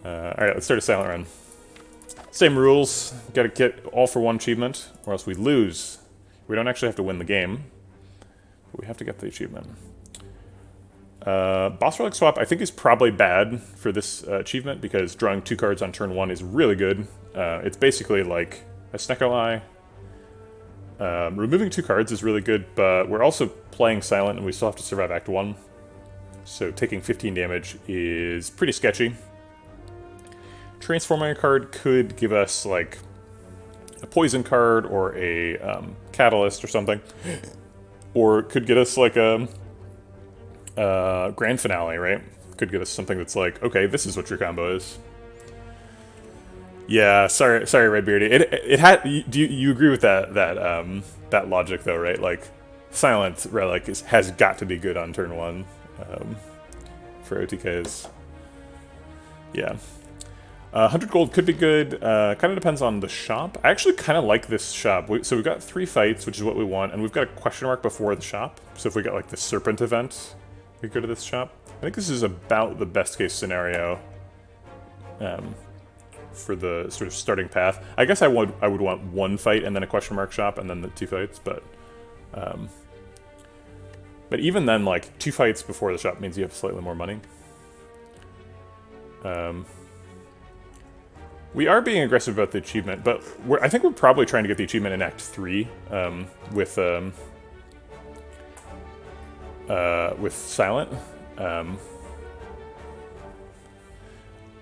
Alright, let's start a silent run. Same rules. Gotta get all for one achievement, or else we lose. We don't actually have to win the game, but we have to get the achievement. Boss Relic Swap, I think, is probably bad for this achievement, because drawing 2 cards on turn 1 is really good. It's basically like a Snecko Eye. Removing 2 cards is really good, but we're also playing silent, and we still have to survive Act 1. So taking 15 damage is pretty sketchy. Transforming a card could give us, like, a poison card or a catalyst or something. Or it could get us, like, a grand finale, right? Could get us something that's like, okay, this is what your combo is. Yeah, sorry, Redbeardy. It had. Do you agree with that logic though, right? Like, Silent Relic has got to be good on turn 1 for OTKs. Yeah. 100 gold could be good. Kind of depends on the shop. I actually kind of like this shop. So we've got 3 fights, which is what we want, and we've got a question mark before the shop. So if we got like the Serpent event, we go to this shop. I think this is about the best case scenario for the sort of starting path. I guess I would want 1 fight and then a question mark shop and then the 2 fights, but even then, like, 2 fights before the shop means you have slightly more money. We are being aggressive about the achievement, but I think we're probably trying to get the achievement in Act 3 with Silent.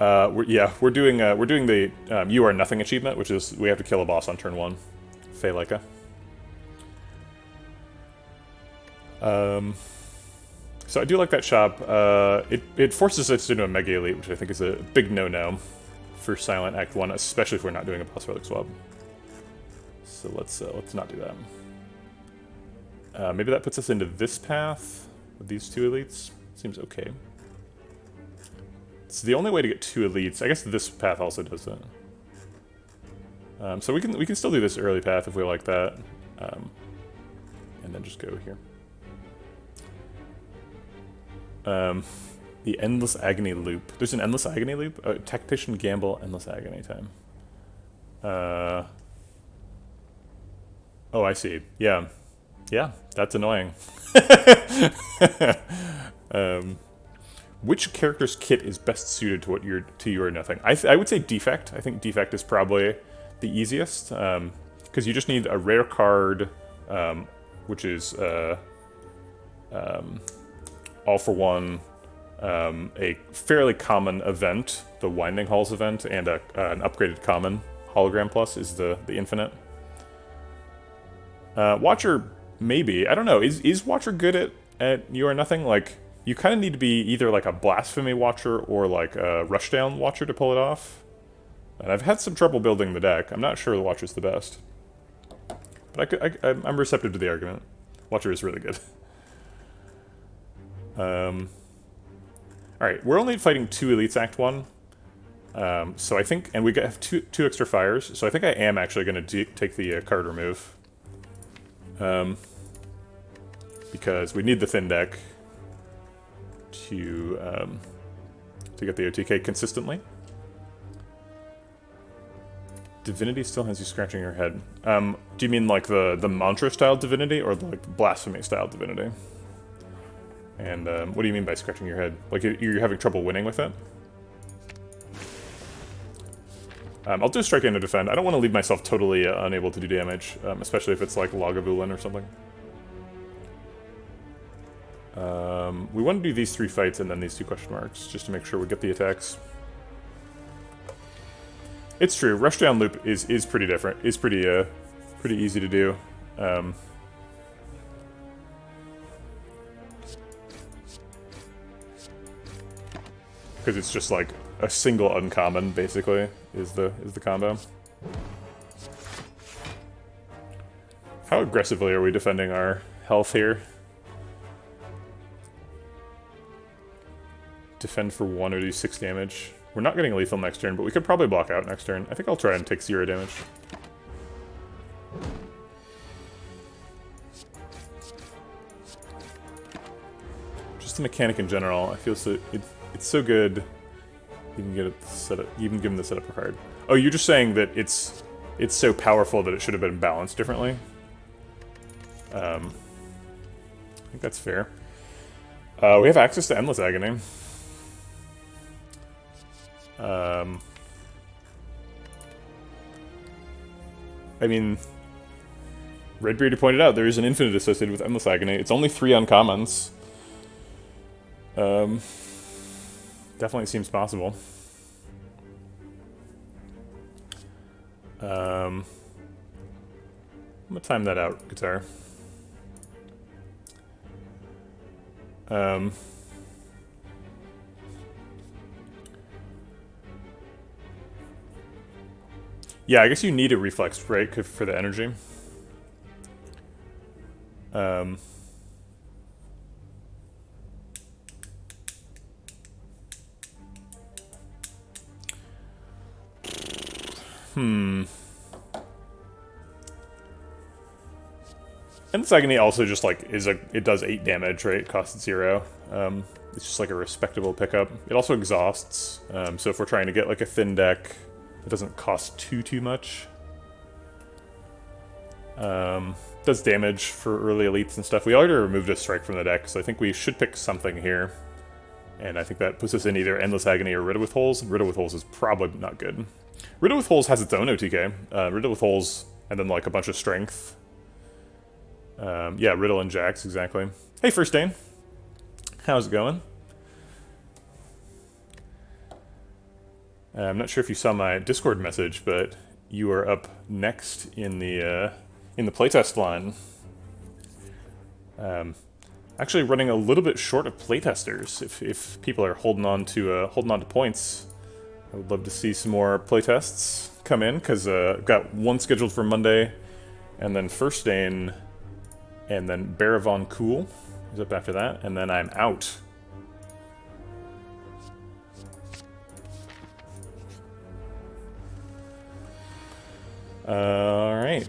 We're doing the You Are Nothing achievement, which is we have to kill a boss on turn 1. Phaleka. So I do like that shop. It forces us into a Mega Elite, which I think is a big no-no for Silent Act 1, especially if we're not doing a Boss Relic Swap. So let's not do that. Maybe that puts us into this path with these 2 elites. Seems okay. It's the only way to get 2 elites. I guess this path also does that. So we can still do this early path if we like that, and then just go here. The Endless Agony Loop. There's an Endless Agony Loop? Tactician Gamble, Endless Agony Time. Oh, I see. Yeah. Yeah, that's annoying. Which character's kit is best suited to You Are Nothing? I would say Defect. I think Defect is probably the easiest, because you just need a rare card, which is all for one, a fairly common event, the Winding Halls event, and an upgraded common. Hologram Plus is the Infinite. Watcher, maybe. I don't know. Is Watcher good at You Are Nothing? Like, you kind of need to be either like a Blasphemy Watcher or like a Rushdown Watcher to pull it off. And I've had some trouble building the deck. I'm not sure the Watcher's the best. But I'm receptive to the argument. Watcher is really good. Alright, we're only fighting 2 elites Act 1. So I think, and we have two extra fires, so I think I am actually going to take the card remove. Because we need the thin deck to get the OTK consistently. Divinity still has you scratching your head. Do you mean like the mantra-style Divinity, or the like blasphemy-style Divinity? And what do you mean by scratching your head? Like, you're having trouble winning with it? I'll do Strike and Defend. I don't want to leave myself totally unable to do damage, especially if it's like Lagavulin or something. We want to do these 3 fights and then these 2 question marks, just to make sure we get the attacks. It's true, Rushdown Loop is pretty different. Is pretty easy to do. Because it's just like a single uncommon, basically, is the combo. How aggressively are we defending our health here? Defend for 1 or do 6 damage. We're not getting lethal next turn, but we could probably block out next turn. I think I'll try and take 0 damage. Just the mechanic in general, I feel so it's so good You can get it set up. You can give him the setup card. Oh, you're just saying that it's so powerful that it should have been balanced differently. I think that's fair. We have access to Endless Agony. I mean, Redbeard pointed out there is an infinite associated with Endless Agony. It's only 3 uncommons. Definitely seems possible. I'm gonna time that out, guitar. Yeah, I guess you need a reflex, right, for the energy. Endless Agony also just like it does 8 damage, right? It costs 0. It's just like a respectable pickup. It also exhausts, so if we're trying to get like a thin deck, it doesn't cost too much. Does damage for early elites and stuff. We already removed a strike from the deck, so I think we should pick something here. And I think that puts us in either Endless Agony or Riddle with Holes. Riddle with Holes is probably not good. Riddle with Holes has its own OTK. Riddle with Holes and then like a bunch of strength. Yeah, Riddle and Jax, exactly. Hey, First Dane. How's it going? I'm not sure if you saw my Discord message, but you are up next in the playtest line. Actually, running a little bit short of playtesters. If people are holding on to points, I would love to see some more playtests come in because I've got one scheduled for Monday, and then First Dane, and then Baravon Cool is up after that, and then I'm out. Alright.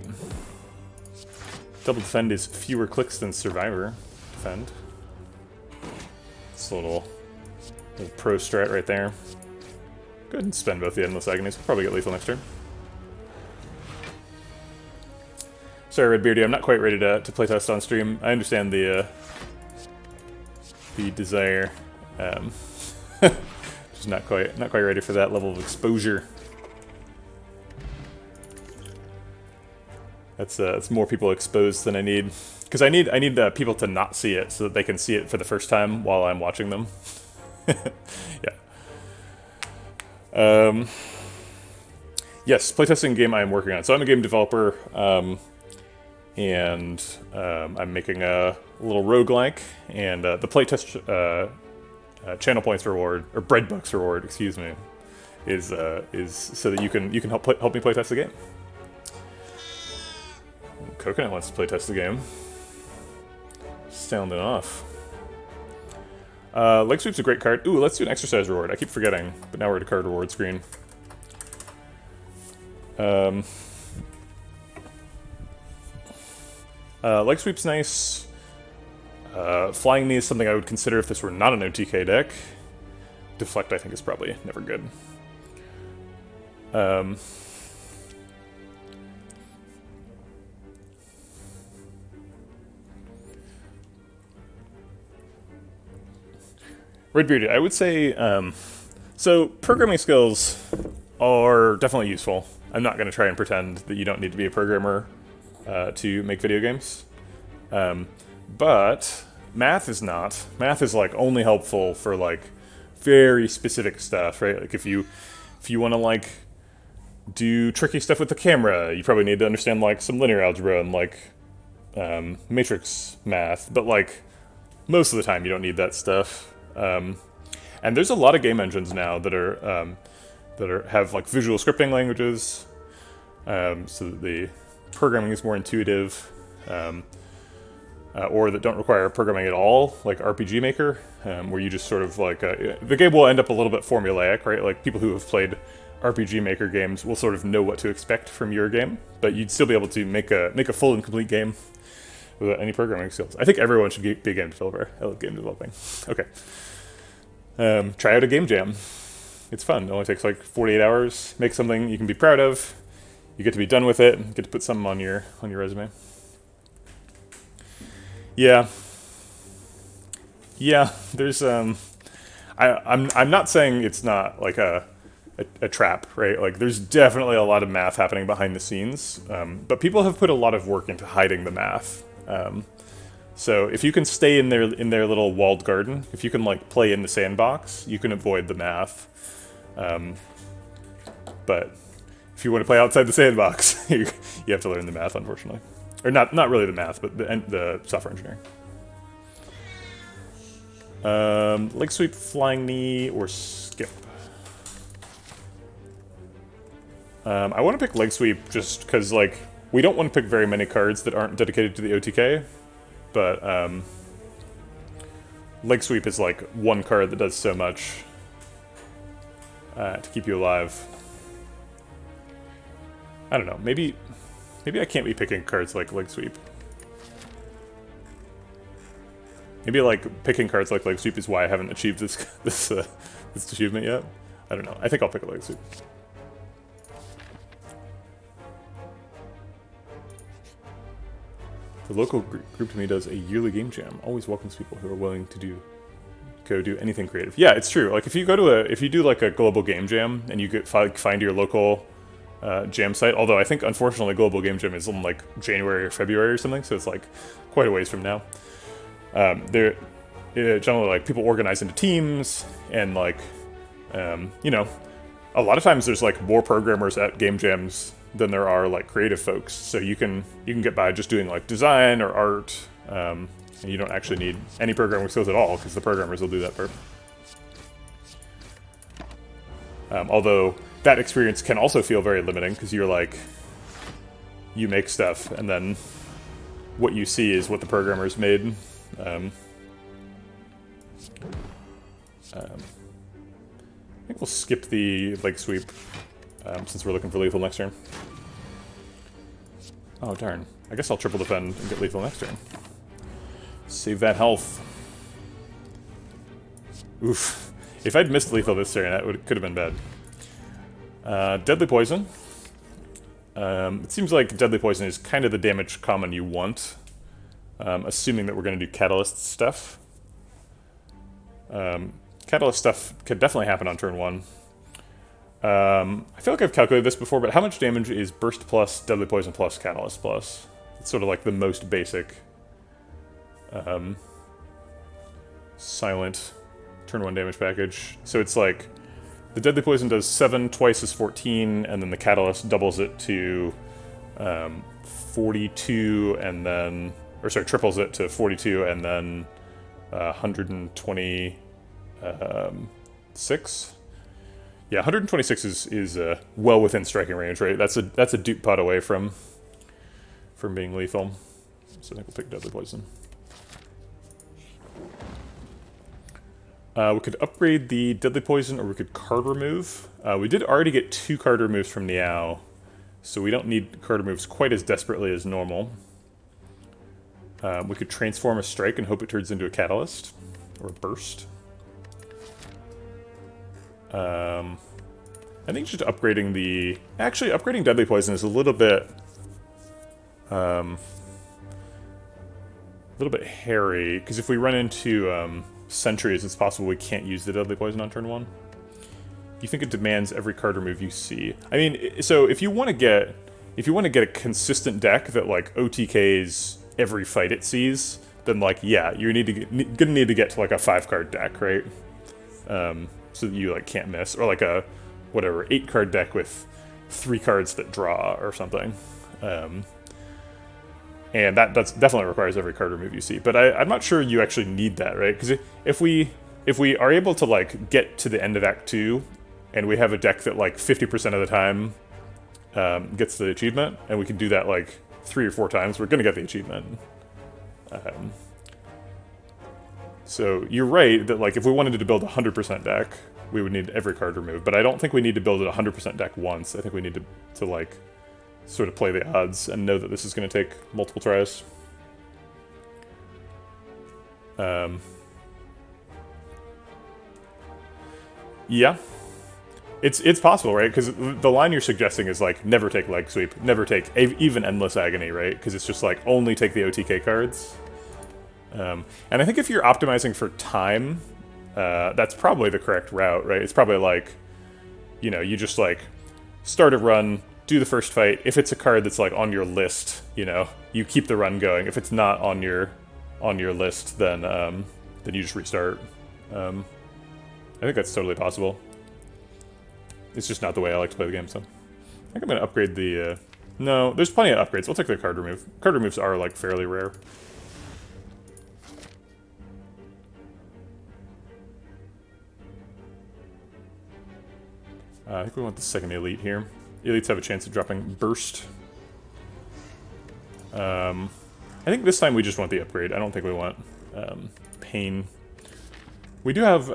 Double Defend is fewer clicks than Survivor Defend. It's a little pro strat right there. Go ahead and spend both the Endless Agonies. We'll probably get lethal next turn. Sorry, Redbeardy, I'm not quite ready to playtest on stream. I understand the desire. Just not quite ready for that level of exposure. That's more people exposed than I need, because I need people to not see it so that they can see it for the first time while I'm watching them. Yeah. Yes, playtesting game I am working on. So I'm a game developer, and I'm making a little roguelike, and the playtest channel points reward, or bread bucks reward, excuse me, is so that you can help me playtest the game. Coconut wants to playtest the game. Sounding off. Leg Sweep's a great card. Ooh, let's do an exercise reward. I keep forgetting, but now we're at a card reward screen. Leg Sweep's nice. Flying Knee is something I would consider if this were not an OTK deck. Deflect, I think, is probably never good. Redbearded, I would say, so programming skills are definitely useful. I'm not going to try and pretend that you don't need to be a programmer to make video games. But math is not. Math is like only helpful for like very specific stuff, right? Like if you want to like do tricky stuff with the camera, you probably need to understand like some linear algebra and like matrix math. But like most of the time you don't need that stuff. And there's a lot of game engines now that have like visual scripting languages, so that the programming is more intuitive, or that don't require programming at all, like RPG Maker, where you just sort of like the game will end up a little bit formulaic, right? Like people who have played RPG Maker games will sort of know what to expect from your game, but you'd still be able to make a full and complete game without any programming skills. I think everyone should be a game developer. I love game developing. Okay. Try out a game jam. it's fun. It only takes like 48 hours. Make something you can be proud of. You get to be done with it. You get to put something on your resume. Yeah. Yeah, there's I'm not saying it's not like a trap, right? Like there's definitely a lot of math happening behind the scenes, but people have put a lot of work into hiding the math. So if you can stay in their little walled garden, if you can like play in the sandbox, you can avoid the math. But if you want to play outside the sandbox, you have to learn the math, unfortunately, or not really the math, but the software engineering. Leg sweep, flying knee, or skip. I want to pick leg sweep just because like we don't want to pick very many cards that aren't dedicated to the OTK, but leg sweep is like one card that does so much to keep you alive. I don't know. Maybe I can't be picking cards like leg sweep. Maybe like picking cards like leg sweep is why I haven't achieved this achievement yet. I don't know. I think I'll pick a leg sweep. The local group to me does a yearly game jam. Always welcomes people who are willing to go do anything creative. Yeah, it's true. Like if you go to if you do like a global game jam and you find your local jam site. Although I think unfortunately global game jam is in like January or February or something, so it's like quite a ways from now. They're generally like people organize into teams and like you know, a lot of times there's like more programmers at game jams than there are like creative folks, so you can get by just doing like design or art, and you don't actually need any programming skills at all because the programmers will do that part. Although that experience can also feel very limiting because you're like, you make stuff and then what you see is what the programmers made. I think we'll skip the leg sweep since we're looking for lethal next turn. Oh darn. I guess I'll triple defend and get lethal next turn. Save that health. Oof. If I'd missed lethal this turn, that could have been bad. Deadly Poison. It seems like Deadly Poison is kind of the damage common you want, assuming that we're going to do Catalyst stuff. Catalyst stuff could definitely happen on turn 1. I feel like I've calculated this before, but how much damage is Burst plus, Deadly Poison plus, Catalyst plus? It's sort of like the most basic silent turn 1 damage package. So it's like the Deadly Poison does 7 twice as 14, and then the Catalyst doubles it to 42, and then, or sorry, triples it to 42, and then 126. Yeah, 126 is well within striking range, right? That's a dupe pot away from being lethal. So I think we'll pick Deadly Poison. We could upgrade the Deadly Poison, or we could card remove. We did already get 2 card removes from Niao, so we don't need card removes quite as desperately as normal. We could transform a strike and hope it turns into a Catalyst, or a Burst. I think just upgrading the... Actually, upgrading Deadly Poison is a little bit hairy, because if we run into sentries, it's possible we can't use the Deadly Poison on turn 1. You think it demands every card remove you see? I mean, so if you want to get a consistent deck that like OTKs every fight it sees, then like yeah, you're gonna need to get to like a 5-card deck, right? So that you like can't miss, or like a whatever 8-card deck with 3 cards that draw or something. And that's definitely requires every card remove you see. But I'm not sure you actually need that, right? Because if we are able to like get to the end of Act 2, and we have a deck that like 50% of the time gets the achievement, and we can do that like 3 or 4 times, we're gonna get the achievement. So you're right that like if we wanted to build a 100% deck, we would need every card removed. But I don't think we need to build a 100% deck once. I think we need to like sort of play the odds and know that this is going to take multiple tries. Yeah. It's possible, right? Because the line you're suggesting is like never take leg sweep, never take even endless agony, right? Because it's just like only take the OTK cards. And I think if you're optimizing for time, that's probably the correct route, right? It's probably like, you know, you just like start a run, do the first fight. If it's a card that's like on your list, you know, you keep the run going. If it's not on your list, then you just restart. I think that's totally possible. It's just not the way I like to play the game, so I think I'm gonna upgrade the. No, there's plenty of upgrades. We'll take the card remove. Card removes are like fairly rare. I think we want the second elite here. Elites have a chance of dropping burst. I think this time we just want the upgrade. I don't think we want pain. We do have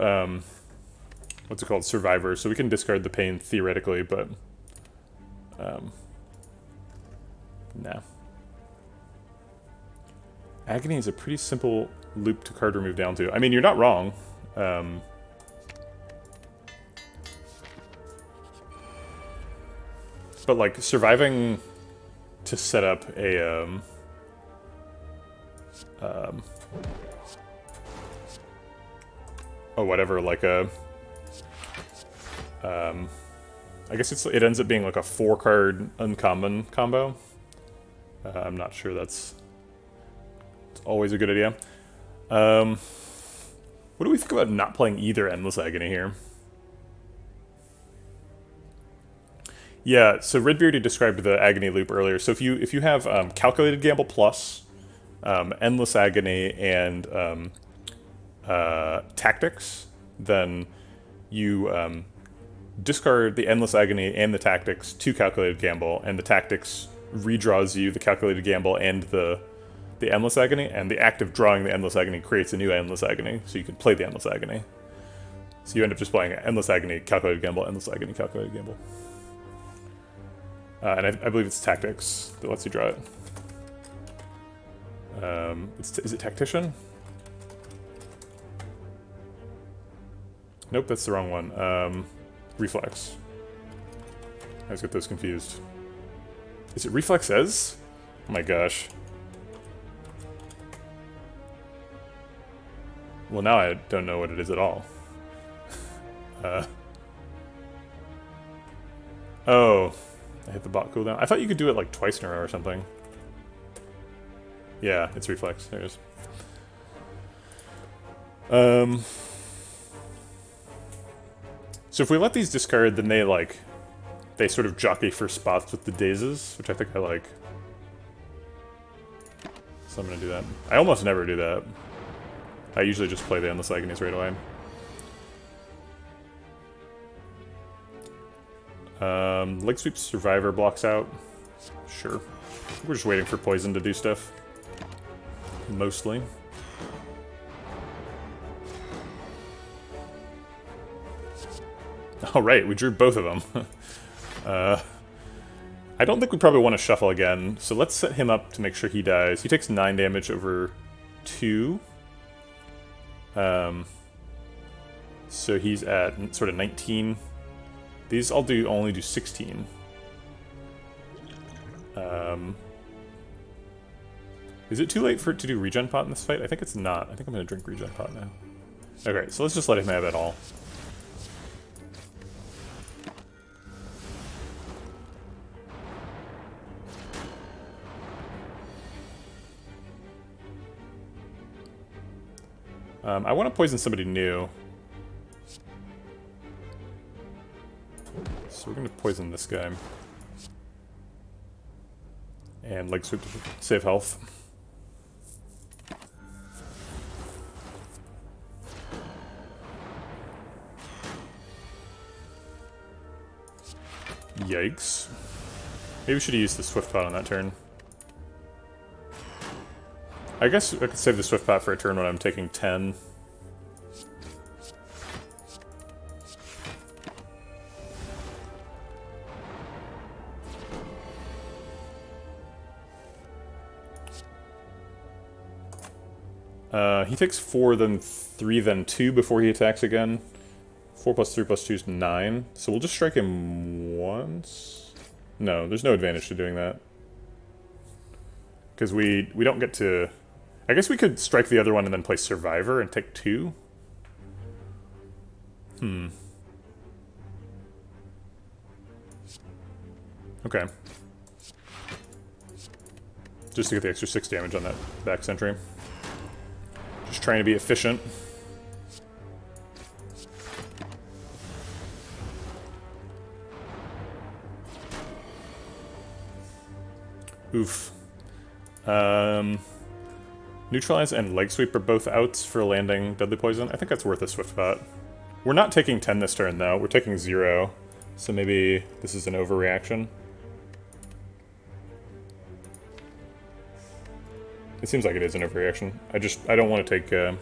what's it called, survivor, so we can discard the pain theoretically, but nah. Agony is a pretty simple loop to card remove down to. I mean, you're not wrong. But like surviving to set up a or whatever, like a I guess it ends up being like a 4-card uncommon combo. I'm not sure it's always a good idea. What do we think about not playing either Endless Agony here? Yeah, so Redbeardy described the Agony loop earlier. So if you have Calculated Gamble plus, Endless Agony, and Tactics, then you discard the Endless Agony and the Tactics to Calculated Gamble, and the Tactics redraws you the Calculated Gamble and the Endless Agony, and the act of drawing the Endless Agony creates a new Endless Agony, so you can play the Endless Agony. So you end up just playing Endless Agony, Calculated Gamble, Endless Agony, Calculated Gamble. And I believe it's Tactics that lets you draw it. Is it Tactician? Nope, that's the wrong one. Reflex. I always get those confused. Is it Reflexes? Oh my gosh. Well, now I don't know what it is at all. Oh. I hit the bot cooldown. I thought you could do it like twice in a row or something. Yeah, it's Reflex. There it is. So if we let these discard, then they sort of jockey for spots with the dazes, which I think I like. So I'm gonna do that. I almost never do that. I usually just play the Endless Agonies right away. Leg sweep survivor blocks out. Sure. We're just waiting for poison to do stuff. Mostly. Oh right, we drew both of them. I don't think we probably want to shuffle again, so let's set him up to make sure he dies. He takes 9 damage over 2. So he's at sort of 19. These all only do 16. Is it too late for it to do regen pot in this fight? I think it's not. I think I'm going to drink regen pot now. Okay, so let's just let him have it all. I want to poison somebody new. So we're going to poison this guy. And leg sweep to save health. Yikes. Maybe we should have used the Swift Pot on that turn. I guess I could save the Swift Pot for a turn when I'm taking 10. He takes 4, then 3, then 2 before he attacks again. 4 plus 3 plus 2 is 9. So we'll just strike him once. No, there's no advantage to doing that. Because we don't get to... I guess we could strike the other one and then play Survivor and take 2. Okay. Just to get the extra 6 damage on that back sentry. Just trying to be efficient. Oof. Neutralize and Leg Sweep are both outs for landing Deadly Poison. I think that's worth a Swift Bot. We're not taking 10 this turn, though. We're taking 0. So maybe this is an overreaction. It seems like it is an overreaction. I don't want to take I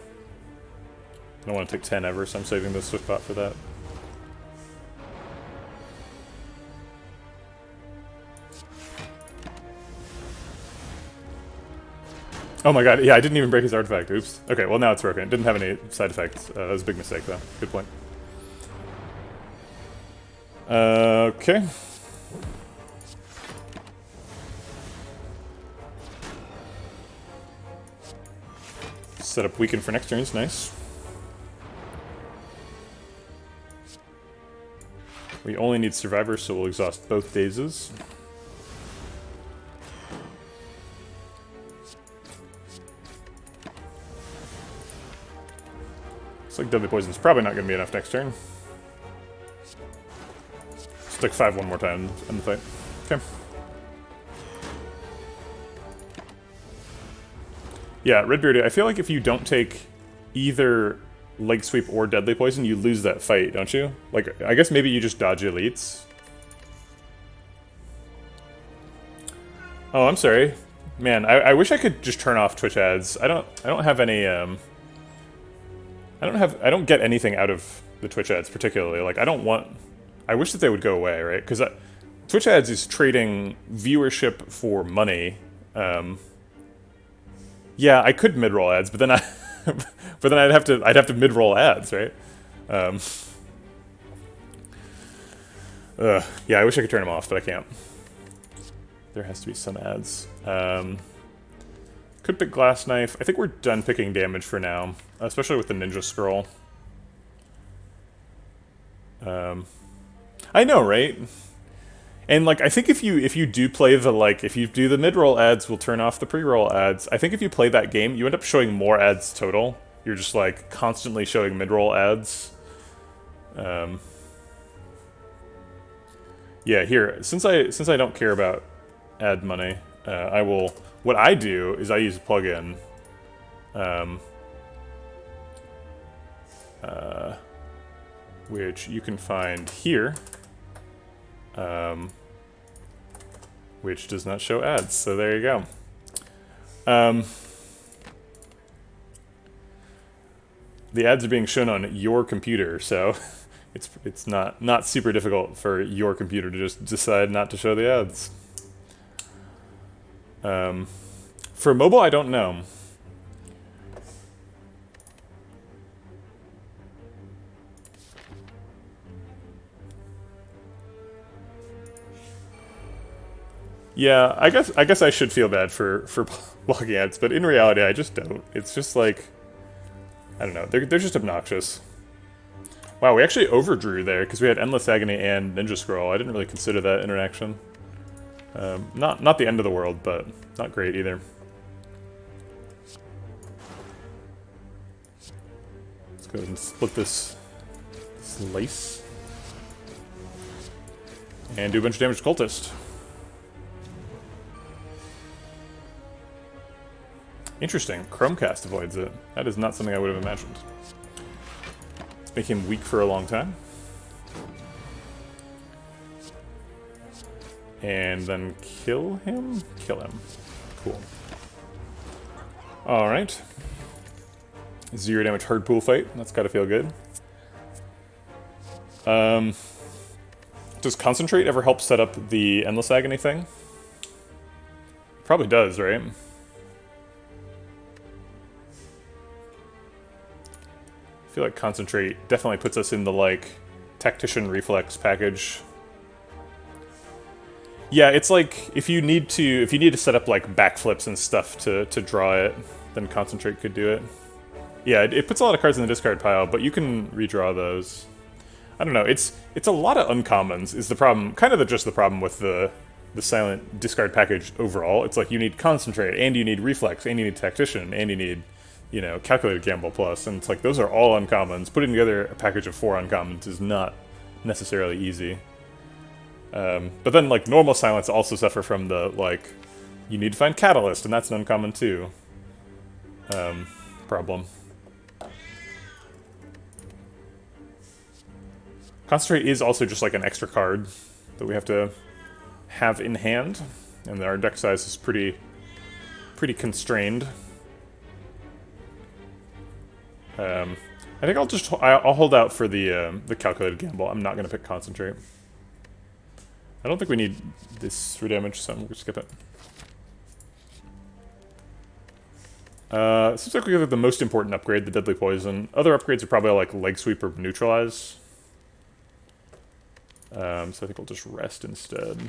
don't want to take 10 ever, so I'm saving the Swift Bot for that. Oh my god, yeah, I didn't even break his artifact, oops. Okay, well now it's broken. It didn't have any side effects. That was a big mistake, though. Good point. Okay. Set up Weaken for next turns, nice. We only need Survivor, so we'll exhaust both dazes. Looks like Deadly Poison's probably not going to be enough next turn. Stick 5 one more time in the fight. Okay. Yeah, Redbeard, I feel like if you don't take either Leg Sweep or Deadly Poison, you lose that fight, don't you? Like, I guess maybe you just dodge elites. Oh, I'm sorry. Man, I wish I could just turn off Twitch ads. I don't have any, I don't get anything out of the Twitch ads particularly. Like, I wish that they would go away, right? Because Twitch ads is trading viewership for money. Yeah, I could mid-roll ads, but then I'd have to mid-roll ads, right? Yeah, I wish I could turn them off, but I can't. There has to be some ads. Could pick Glass Knife. I think we're done picking damage for now, especially with the Ninja Scroll. I know, right? And like, I think if you do play the if you do the mid-roll ads, we'll turn off the pre-roll ads. I think if you play that game, you end up showing more ads total. You're just like constantly showing mid-roll ads. Yeah, here, since I don't care about ad money, what I do is I use a plugin. Which you can find here. Which does not show ads, so there you go. The ads are being shown on your computer, so it's not super difficult for your computer to just decide not to show the ads. For mobile, I don't know. Yeah, I guess I should feel bad for blocking ads, but in reality, I just don't. It's just like, I don't know, they're just obnoxious. Wow, we actually overdrew there because we had Endless Agony and Ninja Scroll. I didn't really consider that interaction. Not the end of the world, but not great either. Let's go ahead and split this lace and do a bunch of damage to Cultist. Interesting. Chromecast avoids it. That is not something I would have imagined. Let's make him weak for a long time. And then kill him? Kill him. Cool. Alright. 0 damage hard pool fight. That's gotta feel good. Does Concentrate ever help set up the Endless Agony thing? Probably does, right? feel like Concentrate definitely puts us in the, like, Tactician Reflex package. Yeah, it's like, if you need to set up, like, backflips and stuff to draw it, then Concentrate could do it. Yeah, it puts a lot of cards in the discard pile, but you can redraw those. I don't know, it's a lot of uncommons is the problem, kind of just the problem with the Silent discard package overall. It's like you need Concentrate, and you need Reflex, and you need Tactician, and you need, you know, Calculated Gamble Plus, and it's like those are all uncommons. Putting together a package of 4 uncommons is not necessarily easy. But then, like, normal Silents also suffer from the, like, you need to find Catalyst, and that's an uncommon too. Problem. Concentrate is also just like an extra card that we have to have in hand, and our deck size is pretty constrained. I think I'll hold out for the Calculated Gamble. I'm not going to pick Concentrate. I don't think we need this for damage, so I'm going to skip it. Seems like we have the most important upgrade, the Deadly Poison. Other upgrades are probably like Leg Sweep or Neutralize. So I think I'll just rest instead.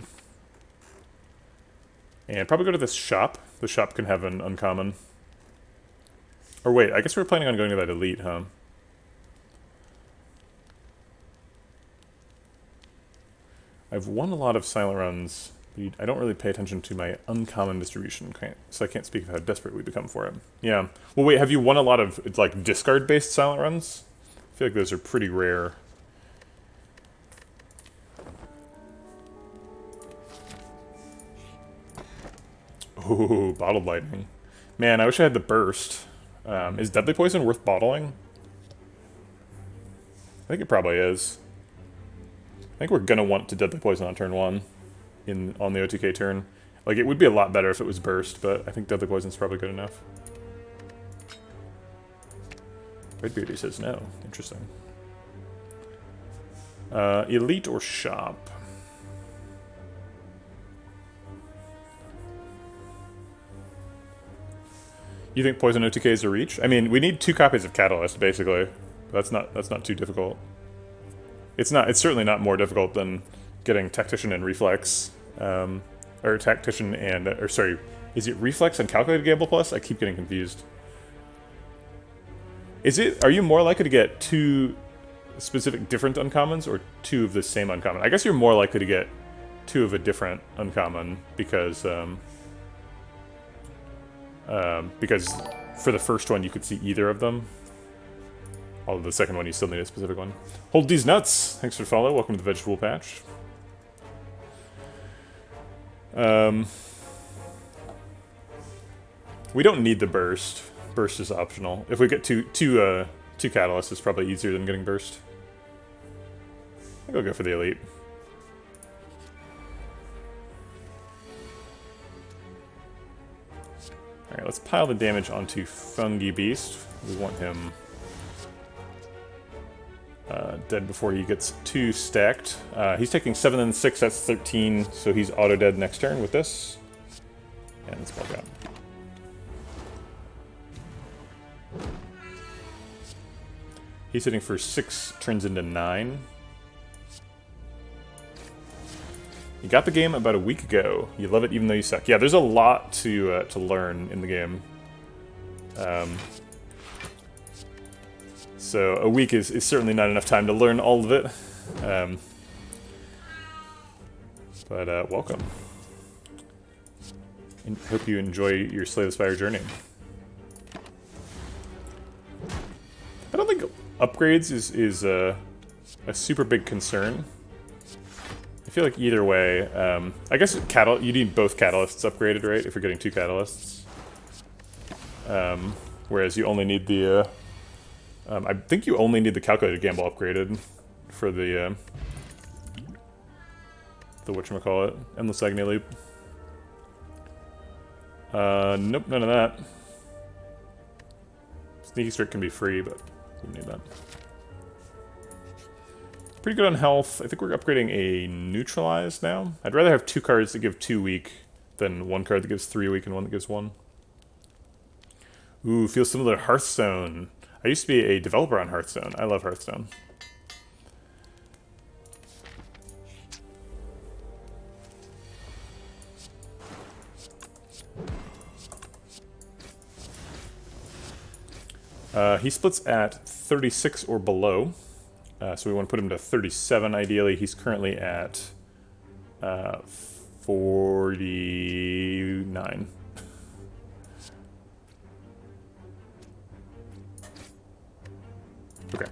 And probably go to this shop. The shop can have an uncommon. Or wait, I guess we were planning on going to that elite, huh? I've won a lot of silent runs. I don't really pay attention to my uncommon distribution, so I can't speak of how desperate we become for it. Yeah. Well, wait, have you won a lot of, like, discard-based silent runs? I feel like those are pretty rare. Ooh, Bottled Lightning. Man, I wish I had the burst. Is Deadly Poison worth bottling? I think it probably is. I think we're gonna want to Deadly Poison on turn 1 on the OTK turn. Like, it would be a lot better if it was burst, but I think Deadly Poison's probably good enough. Red Beauty says no. Interesting. Elite or shop? You think Poison OTK is a reach? I mean, we need 2 copies of Catalyst, basically. That's not too difficult. It's certainly not more difficult than getting Tactician and Reflex. Or Tactician and... or sorry, is it Reflex and Calculated Gamble Plus? I keep getting confused. Are you more likely to get 2 specific different uncommons, or 2 of the same uncommon? I guess you're more likely to get 2 of a different uncommon, because for the first one you could see either of them. Although the second one you still need a specific one. Hold these nuts! Thanks for the follow, welcome to the Vegetable Patch. We don't need the burst. Burst is optional. If we get two catalysts, it's probably easier than getting burst. I think I'll go for the elite. Alright, let's pile the damage onto Fungi Beast. We want him dead before he gets 2 stacked. He's taking 7 and 6, that's 13, so he's auto-dead next turn with this. And let's back out. He's hitting for 6, turns into 9. You got the game about a week ago. You love it even though you suck. Yeah, there's a lot to learn in the game. So a week is certainly not enough time to learn all of it. But welcome. And hope you enjoy your Slay the Spire journey. I don't think upgrades is a super big concern. I feel like either way, I guess you need both catalysts upgraded, right? If you're getting 2 catalysts. Whereas you only need the, I think you only need the Calculated Gamble upgraded for the whatchamacallit, Endless Agony Loop. Nope, none of that. Sneaky Strike can be free, but we don't need that. Pretty good on health. I think we're upgrading a Neutralize now. I'd rather have 2 cards that give 2 weak than 1 card that gives 3 weak and 1 that gives 1. Ooh, feels similar to Hearthstone. I used to be a developer on Hearthstone. I love Hearthstone. He splits at 36 or below, so we want to put him to 37 ideally. He's currently at 49. Okay.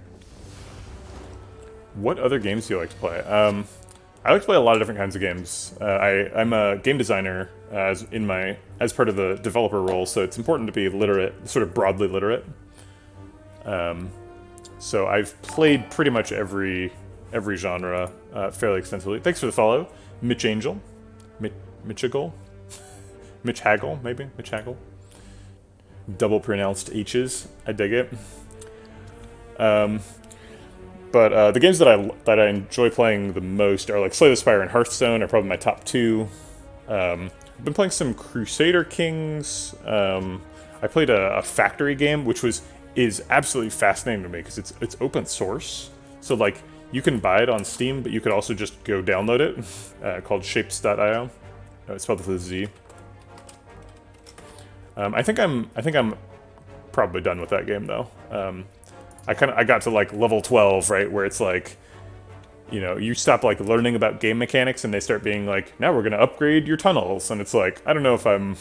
What other games do you like to play? I like to play a lot of different kinds of games. I'm a game designer as part of the developer role, so it's important to be literate, sort of broadly literate. So I've played pretty much every genre fairly extensively. Thanks for the follow, Mitch Angel, Mitch Haggle, maybe Mitch Haggle. Double pronounced H's. I dig it. But the games that I enjoy playing the most are like Slay the Spire and Hearthstone are probably my top two. I've been playing some Crusader Kings. I played a factory game, which is absolutely fascinating to me because it's open source. So like you can buy it on Steam, but you could also just go download it. Called Shapes.io. It's spelled with a Z. I think I'm probably done with that game though. I got to like level 12, right, where it's like, you know, you stop like learning about game mechanics and they start being like, now we're gonna upgrade your tunnels, and it's like, I don't know if I'm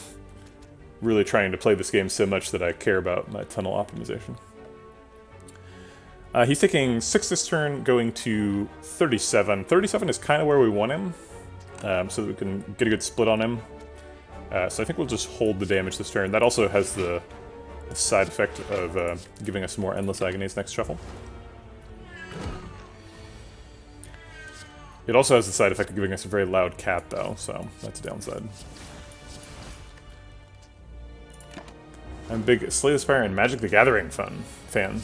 really trying to play this game so much that I care about my tunnel optimization. He's taking 6 this turn, going to 37. 37 is kind of where we want him, so that we can get a good split on him. So I think we'll just hold the damage this turn. That also has the side effect of giving us more Endless Agonies next shuffle. It also has the side effect of giving us a very loud cat, though, so that's a downside. I'm a big Slay the Spire and Magic the Gathering fan.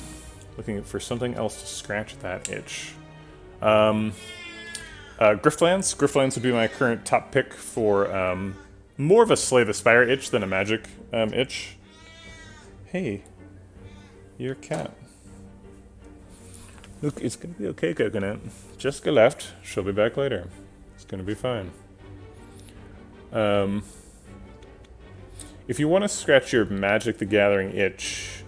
Looking for something else to scratch that itch. Griftlands. Griftlands would be my current top pick for more of a Slay the Spire itch than a Magic itch. Hey, you're a cat. Look, it's gonna be okay, Coconut. Jessica left. She'll be back later. It's gonna be fine. If you want to scratch your Magic the Gathering itch,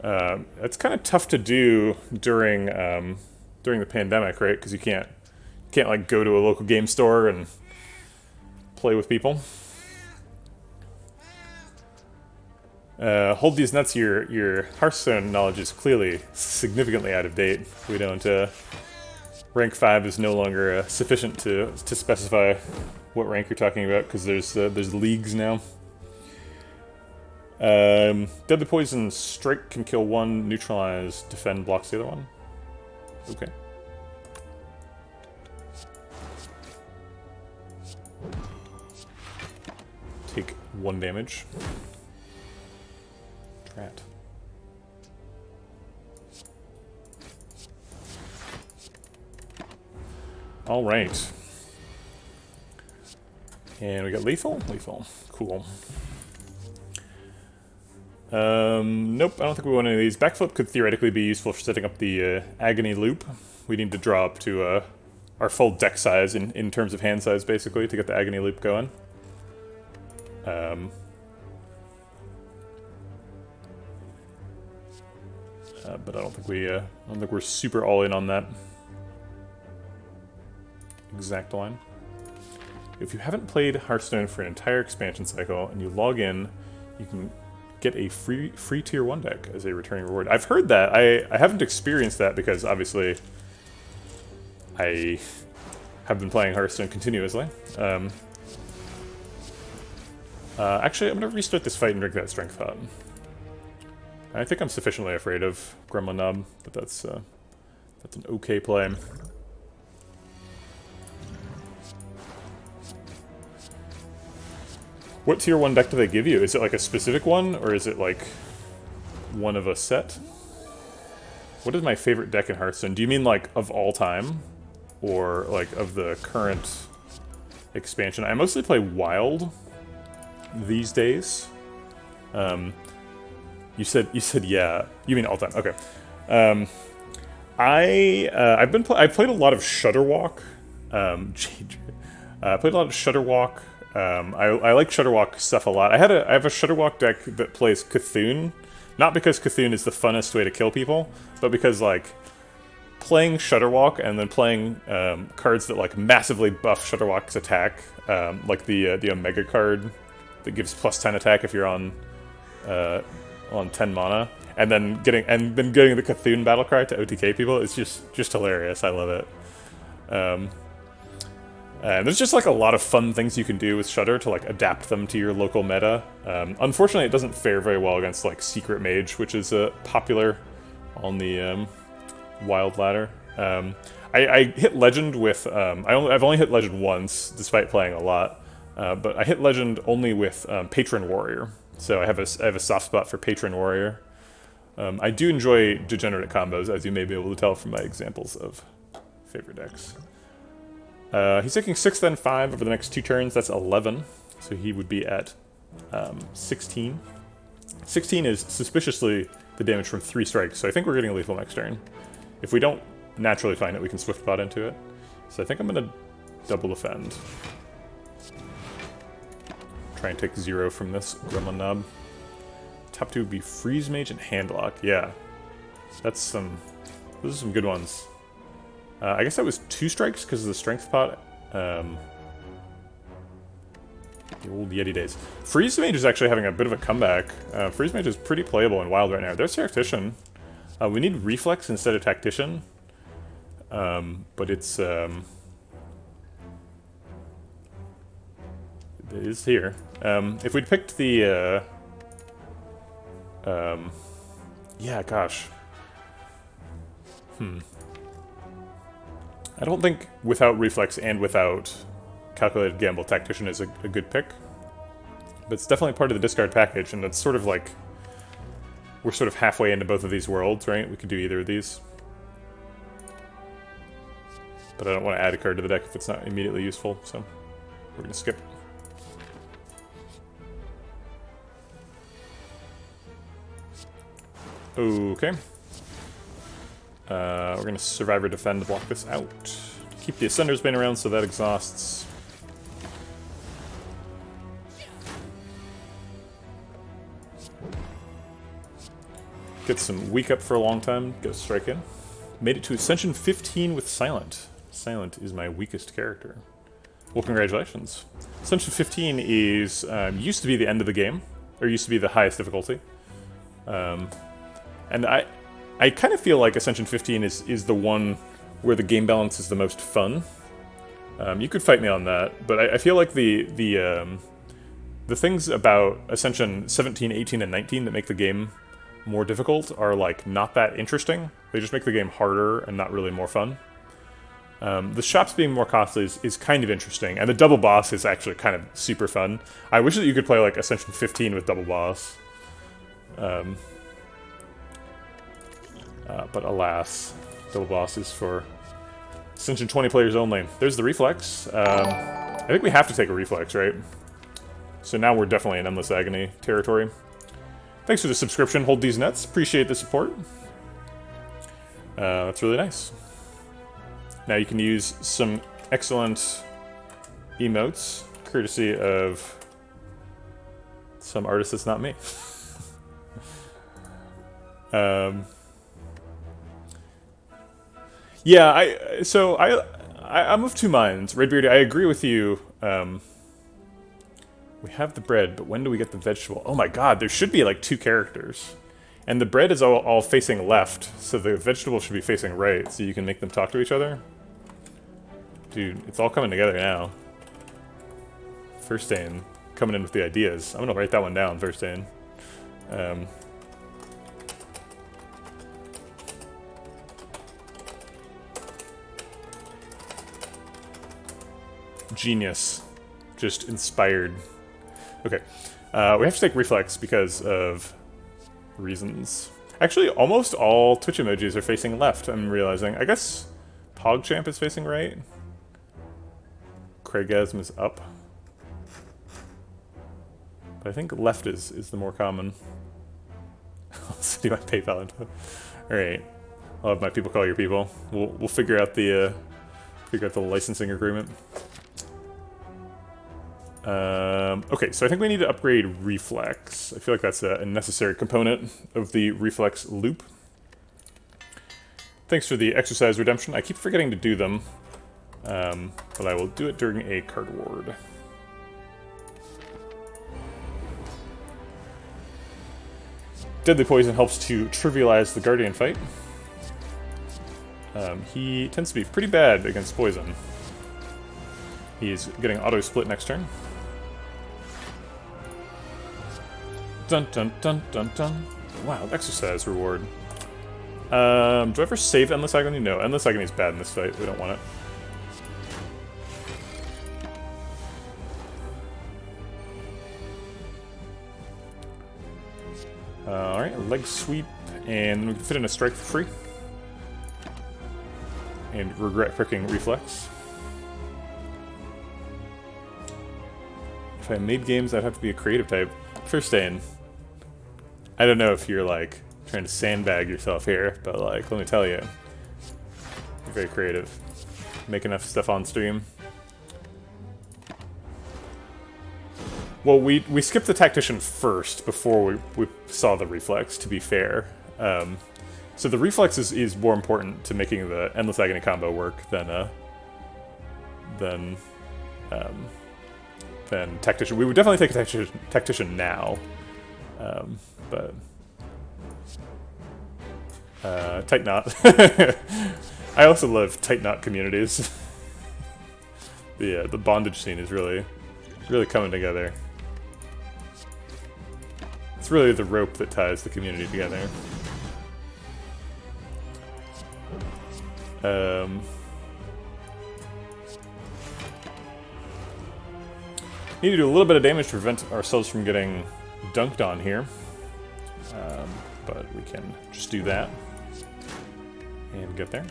it's kind of tough to do during the pandemic, right? Because you can't like go to a local game store and play with people. Hold these nuts. Your Hearthstone knowledge is clearly significantly out of date. We don't. Rank 5 is no longer sufficient to specify what rank you're talking about because there's leagues now. Deadly Poison Strike can kill one, neutralize, defend blocks the other one. Okay. Take 1 damage. Drat. All right. And we got lethal? Lethal. Cool. Nope, I don't think we want any of these. Backflip could theoretically be useful for setting up the Agony loop. We need to draw up to our full deck size in terms of hand size, basically, to get the Agony loop going. But I don't think we're super all in on that exact line. If you haven't played Hearthstone for an entire expansion cycle and you log in, you can get a free tier 1 deck as a returning reward. I've heard that. I haven't experienced that because obviously I have been playing Hearthstone continuously. Actually, I'm gonna restart this fight and drink that strength thought. I think I'm sufficiently afraid of Gremlin Knob, but that's an okay play. What tier 1 deck do they give you? Is it like a specific one, or is it like one of a set? What is my favorite deck in Hearthstone? Do you mean like of all time? Or like of the current expansion? I mostly play Wild these days. You said yeah. You mean all time? Okay. I've played a lot of Shutterwalk. I played a lot of Shutterwalk. I like Shutterwalk stuff a lot. I have a Shutterwalk deck that plays Cthulhu, not because Cthulhu is the funnest way to kill people, but because like playing Shutterwalk and then playing cards that like massively buff Shutterwalk's attack, like the Omega card that gives +10 attack if you're on 10 mana, and then getting the Cthulhu battle cry to OTK people is just hilarious. I love it. And there's just like a lot of fun things you can do with Shutter to like adapt them to your local meta. Unfortunately, it doesn't fare very well against like Secret Mage, which is popular on the Wild ladder. I hit Legend with I've only hit Legend once, despite playing a lot. But I hit Legend only with Patron Warrior, so I have a soft spot for Patron Warrior. I do enjoy degenerate combos, as you may be able to tell from my examples of favorite decks. He's taking 6, then 5 over the next 2 turns. That's 11, so he would be at 16. 16 is suspiciously the damage from 3 strikes, so I think we're getting lethal next turn. If we don't naturally find it, we can Swift Pot into it. So I think I'm going to double defend. Try and take 0 from this Gremlin Knob. Top 2 would be Freeze Mage and Handlock. Yeah, those are some good ones. I guess that was 2 strikes because of the Strength Pot. The old Yeti days. Freeze Mage is actually having a bit of a comeback. Freeze Mage is pretty playable in Wild right now. There's Tactician. We need Reflex instead of Tactician. But it is here. If we'd picked the... yeah, gosh. I don't think without Reflex and without Calculated Gamble, Tactician is a good pick. But it's definitely part of the discard package, and it's sort of like... We're sort of halfway into both of these worlds, right? We could do either of these. But I don't want to add a card to the deck if it's not immediately useful, so we're going to skip. Okay. We're going to Survivor Defend to block this out. Keep the Ascender's Bane around so that exhausts. Get some weak up for a long time, get a strike in. Made it to Ascension 15 with Silent. Silent is my weakest character. Well, congratulations. Ascension 15 is used to be the end of the game, or used to be the highest difficulty. And I kind of feel like Ascension 15 is the one where the game balance is the most fun. You could fight me on that, but I feel like the things about Ascension 17, 18, and 19 that make the game more difficult are like not that interesting. They just make the game harder and not really more fun. The shops being more costly is kind of interesting, and the double boss is actually kind of super fun. I wish that you could play like Ascension 15 with double boss. But alas, double boss is for Ascension 20 players only. There's the Reflex. I think we have to take a Reflex, right? So now we're definitely in Endless Agony territory. Thanks for the subscription, Hold These Nuts. Appreciate the support. That's really nice. Now you can use some excellent emotes, courtesy of some artist that's not me. Yeah, I'm of two minds. Redbeard, I agree with you. We have the bread, but when do we get the vegetable? Oh my god, there should be like 2 characters. And the bread is all facing left, so the vegetable should be facing right, so you can make them talk to each other. Dude, it's all coming together now. Firstane coming in with the ideas. I'm gonna write that one down, Firstane. Genius. Just inspired. Okay. We have to take Reflex because of reasons. Actually, almost all Twitch emojis are facing left, I'm realizing. I guess PogChamp is facing right. Craigasm is up. But I think left is the more common. Do my PayPal info. All right, I'll have my people call your people. We'll figure out the licensing agreement. Okay, so I think we need to upgrade Reflex. I feel like that's a necessary component of the Reflex loop. Thanks for the exercise redemption. I keep forgetting to do them, but I will do it during a card ward. Deadly Poison helps to trivialize the Guardian fight. He tends to be pretty bad against poison. He's getting auto-split next turn. Dun dun dun dun dun. Wow, exercise reward. Do I ever save Endless Agony? No, Endless Agony is bad in this fight. We don't want it. Alright, leg sweep, and we can fit in a strike for free. And regret picking Reflex. If I made games, I'd have to be a creative type. First in. I don't know if you're like trying to sandbag yourself here, but like, let me tell you, you're very creative. Make enough stuff on stream. Well, we skipped the Tactician first before we saw the Reflex, to be fair. So the Reflex is more important to making the Endless Agony combo work than Tactician. We would definitely take a Tactician now, but Tight Knot. I also love Tight Knot communities. The bondage scene is really coming together. It's really the rope that ties the community together. Need to do a little bit of damage to prevent ourselves from getting dunked on here. But we can just do that and get there.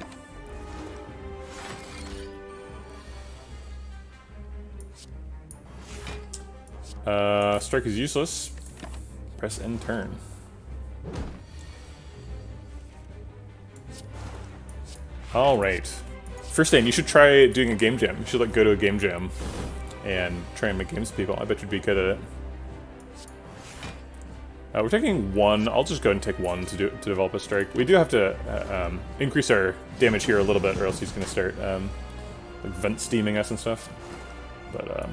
Strike is useless. Press end turn. Alright. First aim, you should try doing a game jam. You should like go to a game jam and try and make games with people. I bet you'd be good at it. We're taking one. I'll just go ahead and take one to develop a strike. We do have to increase our damage here a little bit, or else he's going to start like vent steaming us and stuff. But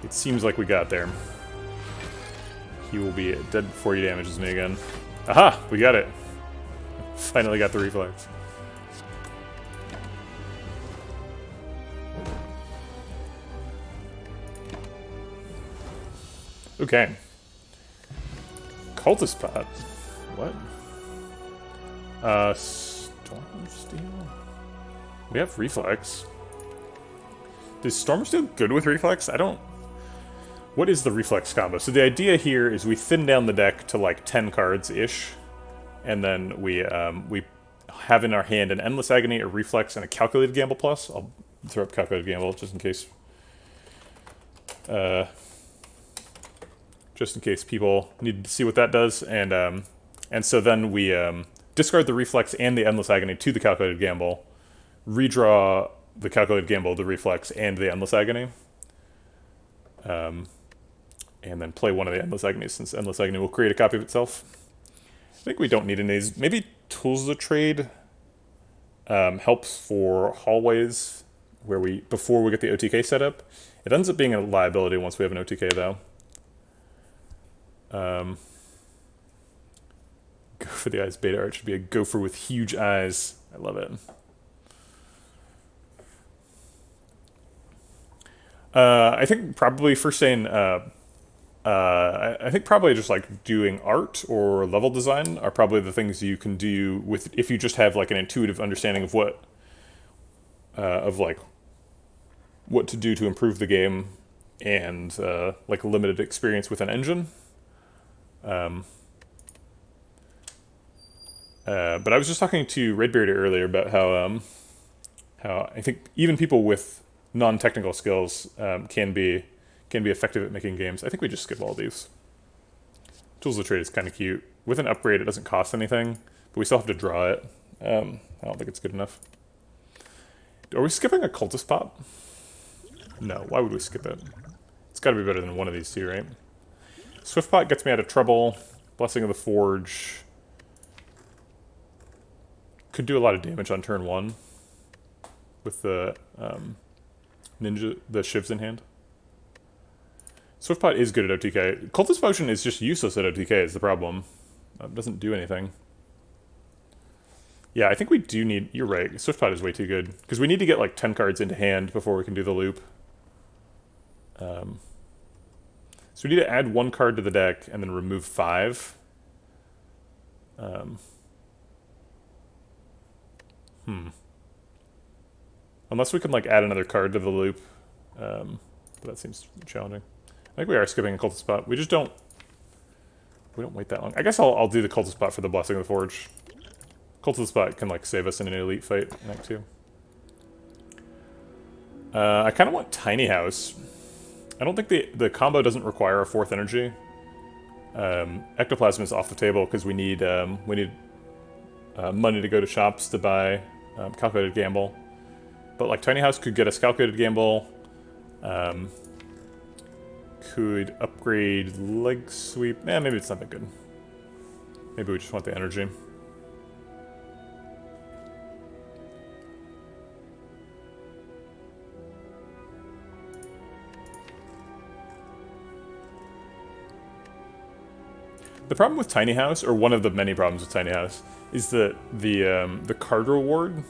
it seems like we got there. He will be dead before he damages me again. Aha! We got it. Finally got the Reflex. Okay. Cultist Pot. What? Storm Steel? We have Reflex. Is Storm Steel good with Reflex? I don't... What is the Reflex combo? So the idea here is we thin down the deck to like 10 cards-ish, and then we have in our hand an Endless Agony, a Reflex, and a Calculated Gamble plus. I'll throw up Calculated Gamble just in case. Just in case people need to see what that does, and so then we discard the Reflex and the Endless Agony to the Calculated Gamble, redraw the Calculated Gamble, the Reflex, and the Endless Agony, and then play one of the Endless Agonies, since Endless Agony will create a copy of itself. I think we don't need any of these. Maybe Tools of the Trade helps for hallways where before we get the OTK set up. It ends up being a liability once we have an OTK, though. Go for the Eyes beta art should be a gopher with huge eyes. I love it. I think probably first saying, I think probably just like doing art or level design are probably the things you can do with if you just have like an intuitive understanding of what to do to improve the game and like limited experience with an engine. But I was just talking to Redbeard earlier about how I think even people with non-technical skills can be effective at making games. I think we just skip all these. Tools of Trade is kind of cute. With an upgrade, it doesn't cost anything, but we still have to draw it. I don't think it's good enough. Are we skipping a Cultist Pot? No, why would we skip it? It's got to be better than one of these two, right? Swift Pot gets me out of trouble. Blessing of the Forge could do a lot of damage on turn 1 with the the Shivs in hand. Swift Pot is good at OTK. Cultist Potion is just useless at OTK is the problem. It doesn't do anything. Yeah, I think we do need... You're right. Swift Pot is way too good. Because we need to get like 10 cards into hand before we can do the loop. So we need to add 1 card to the deck and then remove 5. Unless we can like add another card to the loop. But that seems challenging. I think we are skipping a Cultist Pot. We just don't... We don't wait that long. I guess I'll do the Cultist Pot for the Blessing of the Forge. Cultist Spot can like save us in an elite fight in Act 2. I kind of want Tiny House. I don't think the combo doesn't require a 4th energy. Ectoplasm is off the table because we need money to go to shops to buy Calculated Gamble. But like Tiny House could get us Calculated Gamble. Could upgrade Leg Sweep. Maybe it's not that good. Maybe we just want the energy. The problem with Tiny House, or one of the many problems with Tiny House, is that the card reward,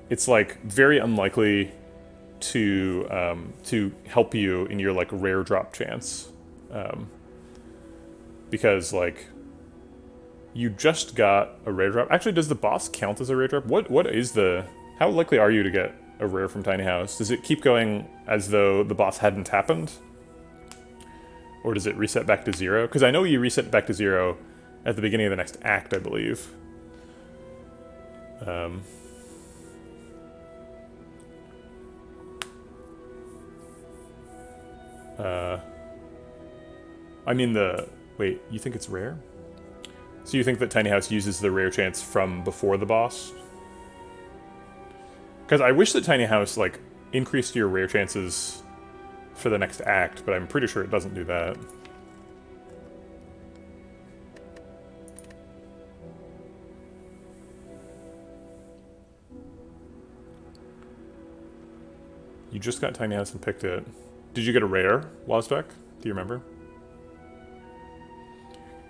it's like very unlikely to help you in your like rare drop chance, because like you just got a rare drop. Actually, does the boss count as a rare drop? What is the... How likely are you to get a rare from Tiny House? Does it keep going as though the boss hadn't happened? Or does it reset back to 0? Because I know you reset back to 0 at the beginning of the next act, I believe. I mean Wait, you think it's rare? So you think that Tiny House uses the rare chance from before the boss? Because I wish that Tiny House, like, increased your rare chances for the next act, but I'm pretty sure it doesn't do that. You just got Tiny House and picked it. Did you get a rare, Wozbeck? Do you remember?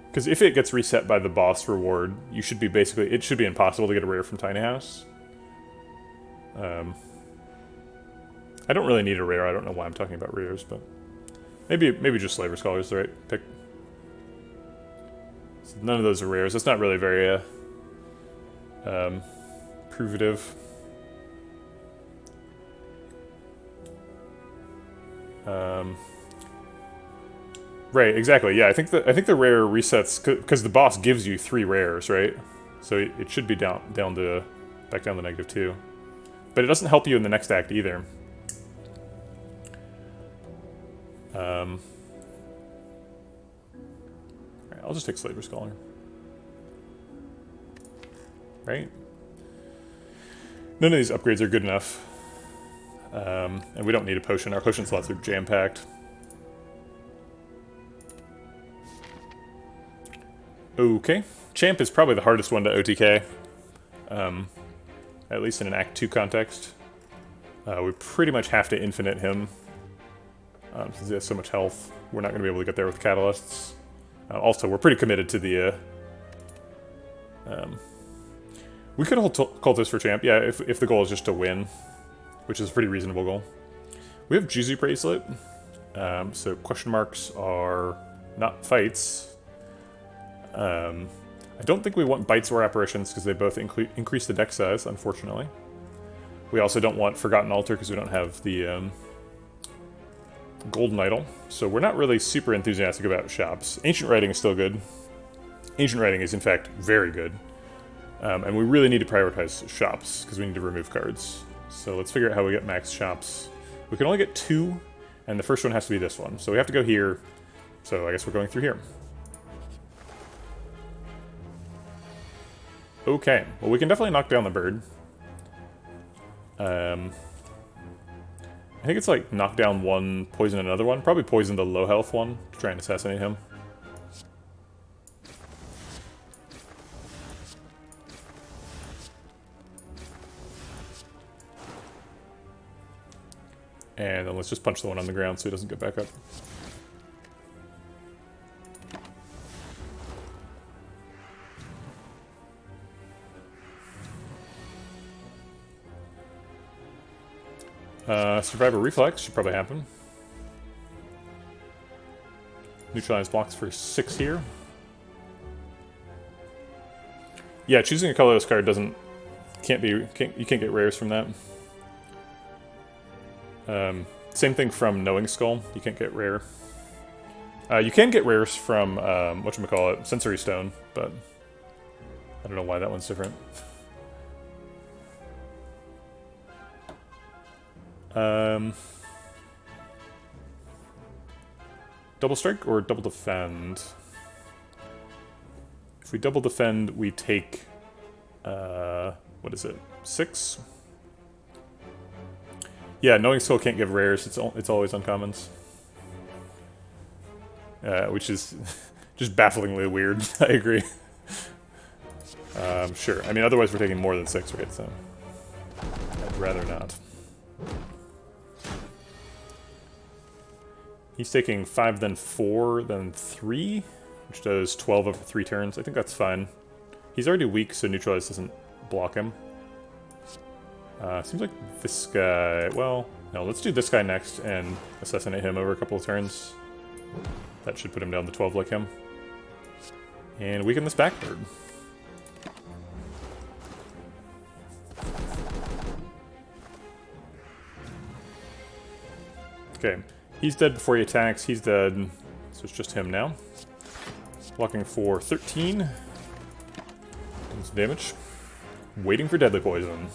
Because if it gets reset by the boss reward, you should be basically... It should be impossible to get a rare from Tiny House. I don't really need a rare. I don't know why I'm talking about rares, but maybe just Slaver Scholar is the right pick. So none of those are rares. It's not really very provative. Right, exactly. Yeah, I think the rare resets because the boss gives you 3 rares, right? So it should be back down to -2. But it doesn't help you in the next act either. Alright, I'll just take Slaver Scholar. Right? None of these upgrades are good enough. And we don't need a potion. Our potion slots are jam-packed. Okay. Champ is probably the hardest one to OTK. At least in an Act 2 context. We pretty much have to infinite him. Since he has so much health, we're not going to be able to get there with catalysts. Also, we're pretty committed to the... we could hold Cultist for Champ, yeah, if the goal is just to win. Which is a pretty reasonable goal. We have Juicy Bracelet. So question marks are not fights. I don't think we want Bites or Apparitions because they both increase the deck size, unfortunately. We also don't want Forgotten Altar because we don't have the Golden Idol. So we're not really super enthusiastic about shops. Ancient Writing is still good. Ancient Writing is in fact very good. And we really need to prioritize shops because we need to remove cards. So let's figure out how we get max shops. We can only get 2, and the first one has to be this one. So we have to go here, So I guess we're going through here. Okay, well we can definitely knock down the bird. I think it's like knock down one, poison another one. Probably poison the low health one to try and assassinate him. And then let's just punch the one on the ground so he doesn't get back up. Survivor Reflex should probably happen. Neutralize blocks for 6 here. Yeah, choosing a colorless card you can't get rares from that. Same thing from Knowing Skull. You can't get rare. You can get rares from whatchamacallit, Sensory Stone, but I don't know why that one's different. Double strike or double defend? If we double defend, we take what is it? 6? Yeah, Knowing Skull can't give rares. It's always uncommons, which is just bafflingly weird. I agree. Sure. I mean, otherwise we're taking more than 6, right? So I'd rather not. He's taking 5, then 4, then 3, which does 12 over 3 turns. I think that's fine. He's already weak, so Neutralize doesn't block him. Seems like this guy... Well, no, let's do this guy next and assassinate him over a couple of turns. That should put him down to 12 like him. And weaken this backbird. Okay. He's dead before he attacks. He's dead. So it's just him now. Blocking for 13. Doing some damage. Waiting for Deadly Poison.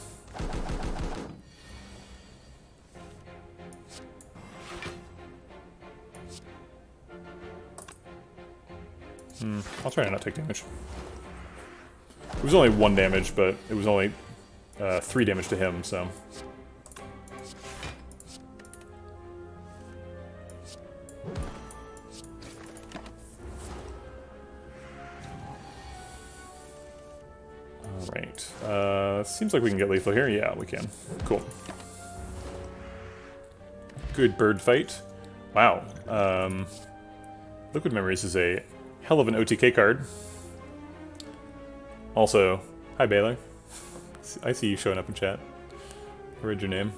I'll try to not take damage. It was only 1 damage, but it was only 3 damage to him, so... Alright. Seems like we can get lethal here. Yeah, we can. Cool. Good bird fight. Wow. Liquid Memories is a hell of an OTK card. Also, hi Baylor. I see you showing up in chat. I read your name.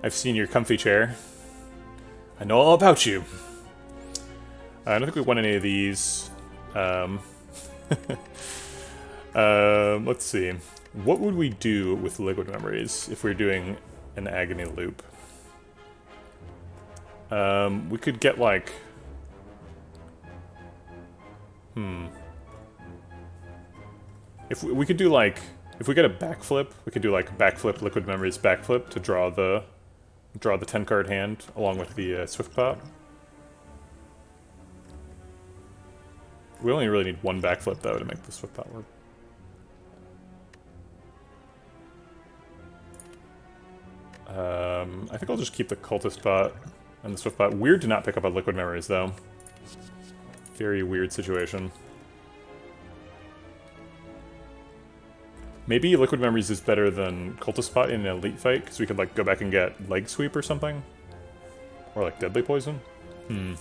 I've seen your comfy chair. I know all about you. I don't think we won any of these. Let's see. What would we do with Liquid Memories if we were doing an Agony loop? We could get like... If we could do like... If we get a backflip, we could do like backflip, Liquid Memories, backflip to draw the 10 card hand along with the Swift Pop. We only really need 1 backflip though to make the Swift Pop work. I think I'll just keep the Cultist Pot and the Swift Pot. Weird to not pick up on Liquid Memories though. Very weird situation. Maybe Liquid Memories is better than Cultist Pot in an elite fight, because we could like go back and get Leg Sweep or something. Or like Deadly Poison. Can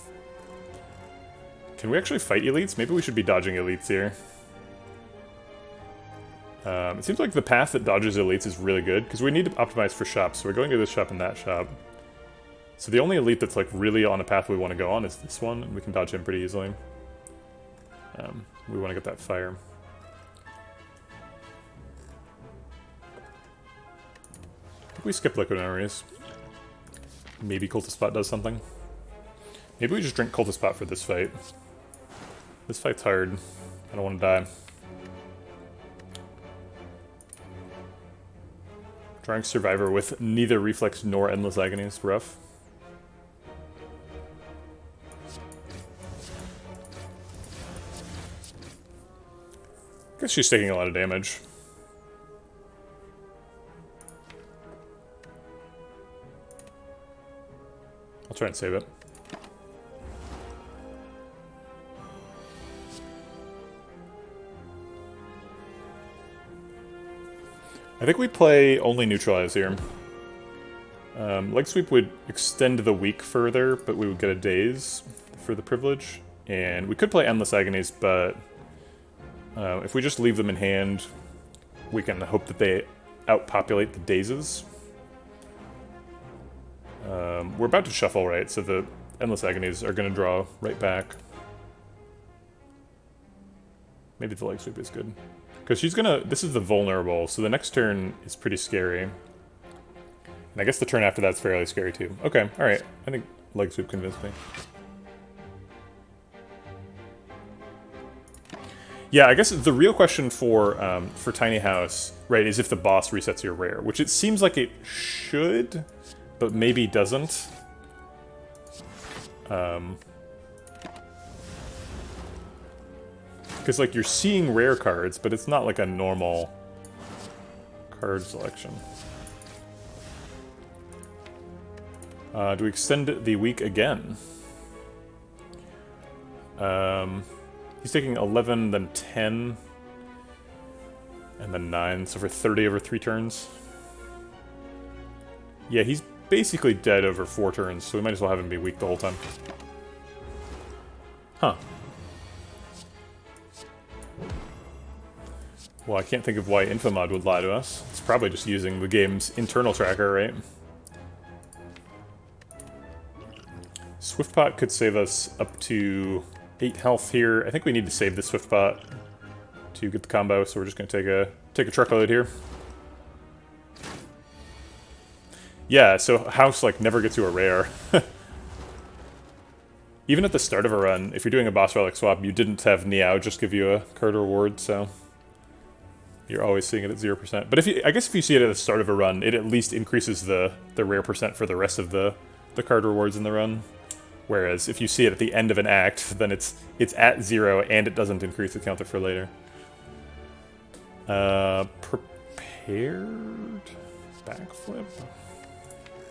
we actually fight elites? Maybe we should be dodging elites here. It seems like the path that dodges elites is really good, because we need to optimize for shops, so we're going to this shop and that shop. So the only elite that's like really on a path we want to go on is this one, and we can dodge him pretty easily. We want to get that fire. I think we skip Liquid Memories. Maybe Cultist Pot does something. Maybe we just drink Cultist Pot for this fight. This fight's hard. I don't want to die. Drawing Survivor with neither Reflex nor Endless Agony is rough. guess she's taking a lot of damage. I'll try and save it. I think we play only neutralize here. Leg sweep would extend the week further, but we would get a daze for the privilege. And we could play endless agonies, but if we just leave them in hand, we can hope that they outpopulate the dazes. We're about to shuffle, right? So the endless agonies are going to draw right back. Maybe the leg sweep is good. Because she's going to... This is the vulnerable, so the next turn is pretty scary. And I guess the turn after that's fairly scary too. Okay, alright. I think leg sweep convinced me. Yeah, I guess the real question for Tiny House, right, is if the boss resets your rare, which it seems like it should, but maybe doesn't. Because, like, you're seeing rare cards, but it's not like a normal card selection. Do we extend the week again? He's taking 11, then 10, and then 9, so for 30 over 3 turns. Yeah, he's basically dead over 4 turns, so we might as well have him be weak the whole time. Huh. Well, I can't think of why Infomod would lie to us. It's probably just using the game's internal tracker, right? Swiftpot could save us up to 8 health here. I think we need to save the Swiftpot to get the combo, so we're just going to take a truckload here. Yeah, so House, like, never gets you a rare. Even at the start of a run, if you're doing a boss relic swap, you didn't have Niao just give you a card reward, so you're always seeing it at 0%. But I guess if you see it at the start of a run, it at least increases the rare percent for the rest of the card rewards in the run. Whereas if you see it at the end of an act, then it's at 0 and it doesn't increase the counter for later. Prepared backflip.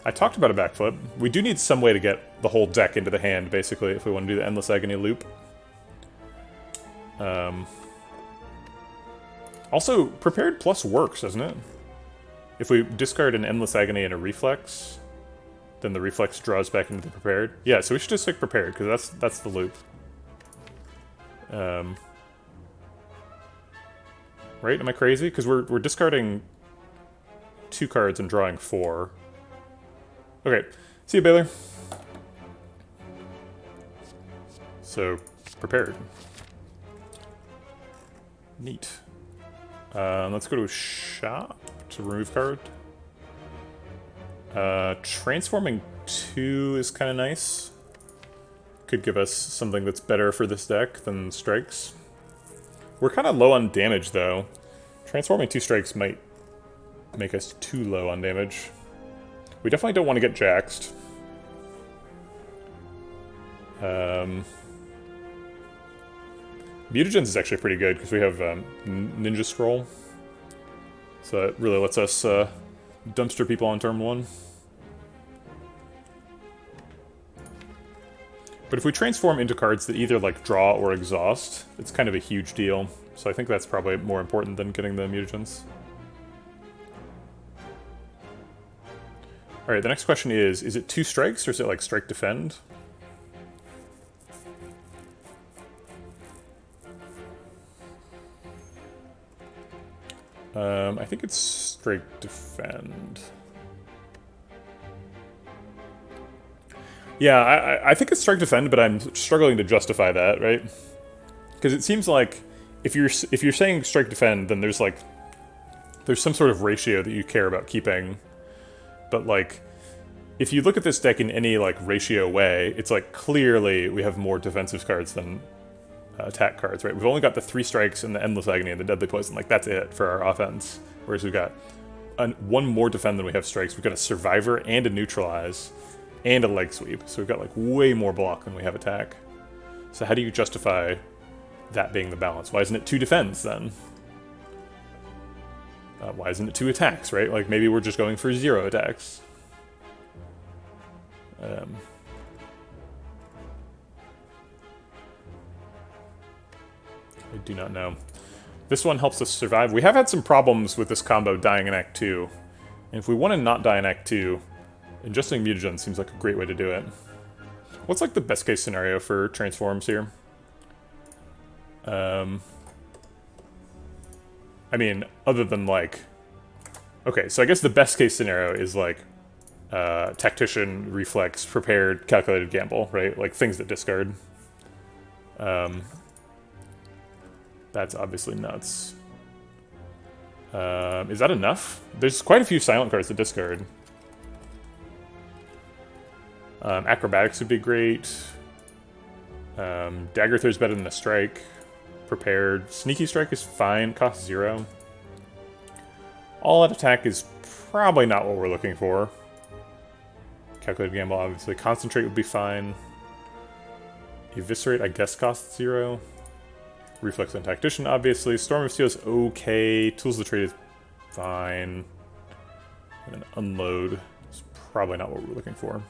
I talked about a backflip. We do need some way to get the whole deck into the hand, basically, if we want to do the Endless Agony loop. Also, Prepared Plus works, doesn't it? If we discard an Endless Agony and a Reflex, then the Reflex draws back into the Prepared. Yeah, so we should just stick Prepared, because that's the loop. Right? Am I crazy? Because we're discarding 2 cards and drawing 4. Okay, see you, Baylor. So, Prepared. Neat. Let's go to shop to remove card. Transforming 2 is kind of nice. Could give us something that's better for this deck than strikes. We're kind of low on damage, though. Transforming 2 strikes might make us too low on damage. We definitely don't want to get jaxed. Mutagens is actually pretty good because we have Ninja Scroll. So it really lets us dumpster people on turn 1. But if we transform into cards that either like draw or exhaust, it's kind of a huge deal. So I think that's probably more important than getting the mutagens. Alright, the next question is it 2 strikes or is it like strike defend? I think it's strike defend. Yeah, I think it's strike defend, but I'm struggling to justify that, right? Because it seems like if you're saying strike defend, then there's some sort of ratio that you care about keeping. But like, if you look at this deck in any like ratio way, it's like clearly we have more defensive cards than attack cards, right? We've only got the 3 strikes and the Endless Agony and the Deadly Poison. Like, that's it for our offense. Whereas we've got 1 more defend than we have strikes. We've got a Survivor and a Neutralize and a Leg Sweep. So we've got like way more block than we have attack. So how do you justify that being the balance? Why isn't it 2 defends then? Why isn't it 2 attacks, right? Like, maybe we're just going for 0 attacks. I do not know. This one helps us survive. We have had some problems with this combo dying in Act 2. And if we want to not die in Act 2, ingesting mutagen seems like a great way to do it. What's like the best case scenario for transforms here? I mean, other than like... Okay, so I guess the best case scenario is like Tactician, Reflex, Prepared, Calculated Gamble, right? Like things that discard. That's obviously nuts. Is that enough? There's quite a few silent cards that discard. Acrobatics would be great. Dagger Throw is better than a Strike. Prepared. Sneaky Strike is fine, costs 0. All out attack is probably not what we're looking for. Calculated Gamble, obviously. Concentrate would be fine. Eviscerate, I guess, costs 0. Reflex and Tactician, obviously. Storm of Steel is okay. Tools of the Trade is fine. And then Unload is probably not what we're looking for.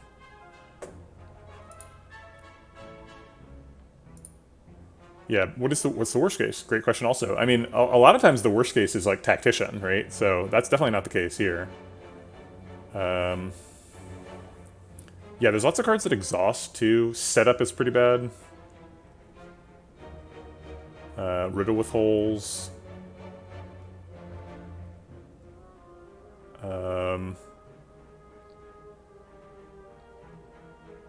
Yeah, what's the worst case? Great question also. I mean, a lot of times the worst case is like Tactician, right? So that's definitely not the case here. Yeah, there's lots of cards that exhaust too. Setup is pretty bad. Riddle with Holes.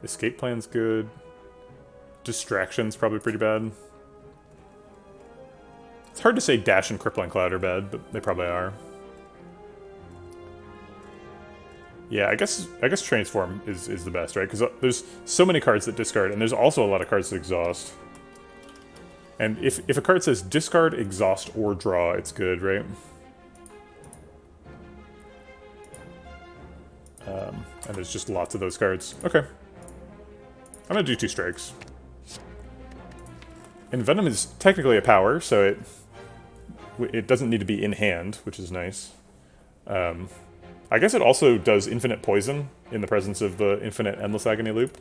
Escape Plan's good. Distraction's probably pretty bad. It's hard to say Dash and Crippling Cloud are bad, but they probably are. Yeah, I guess Transform is the best, right? Because there's so many cards that discard, and there's also a lot of cards that exhaust. And if a card says discard, exhaust, or draw, it's good, right? And there's just lots of those cards. Okay. I'm gonna do 2 strikes. And Venom is technically a power, so it doesn't need to be in hand, which is nice. I guess it also does infinite poison in the presence of the infinite Endless Agony loop.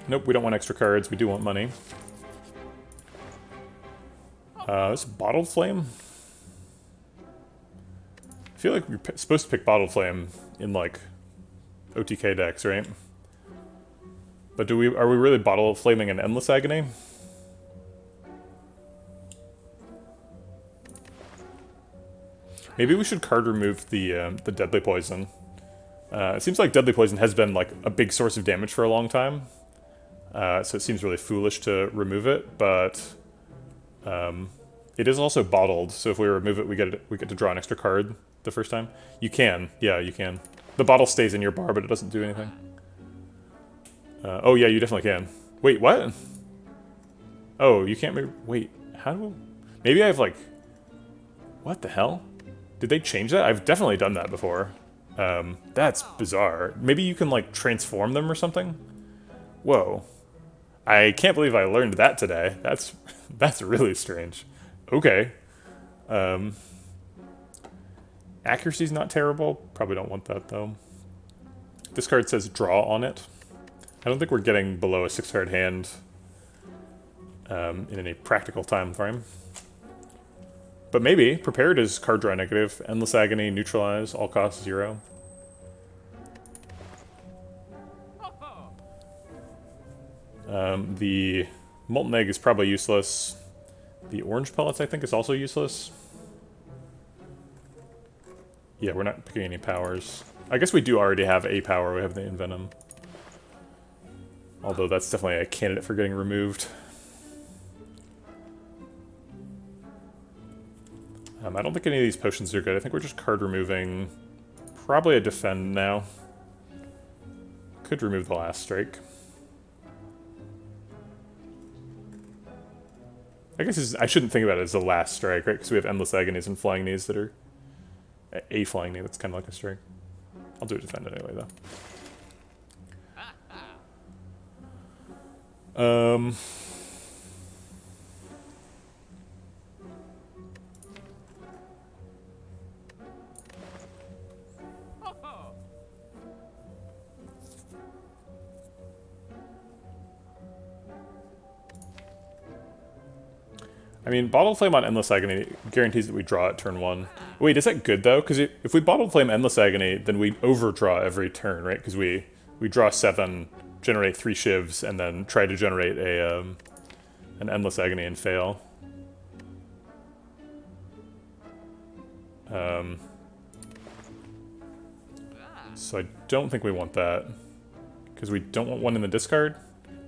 Nope, we don't want extra cards, we do want money. This Bottled Flame? I feel like you're supposed to pick Bottled Flame in, like, OTK decks, right? But are we really Bottle Flaming an Endless Agony? Maybe we should card remove the Deadly Poison. It seems like Deadly Poison has been like a big source of damage for a long time. So it seems really foolish to remove it, but it is also bottled, so if we remove it, we get to draw an extra card the first time. You can, yeah, you can. The bottle stays in your bar, but it doesn't do anything. Oh yeah, you definitely can. Wait, what? Oh, you can't maybe... Wait, how do... Maybe I have like... What the hell? Did they change that? I've definitely done that before. That's bizarre. Maybe you can like transform them or something? Whoa. I can't believe I learned that today. That's really strange. Okay. Accuracy's not terrible. Probably don't want that though. This card says draw on it. I don't think we're getting below a 6-card hand in any practical time frame. But maybe. Prepared is card draw negative. Endless Agony, neutralize, all costs 0. The Molten Egg is probably useless. The Orange Pellets, I think, is also useless. Yeah, we're not picking any powers. I guess we do already have a power. We have the Envenom. Although that's definitely a candidate for getting removed. I don't think any of these potions are good. I think we're just card removing. Probably a defend now. Could remove the last strike. I guess I shouldn't think about it as the last strike, right? Because we have Endless Agonies and Flying Knees that are... A Flying Knee, that's kind of like a strike. I'll do a defend anyway, though. I mean, Bottled Flame on Endless Agony guarantees that we draw at turn 1. Wait, is that good, though? Because if we Bottled Flame Endless Agony, then we overdraw every turn, right? Because we draw 7, generate 3 shivs, and then try to generate an Endless Agony and fail. So I don't think we want that. Because we don't want one in the discard?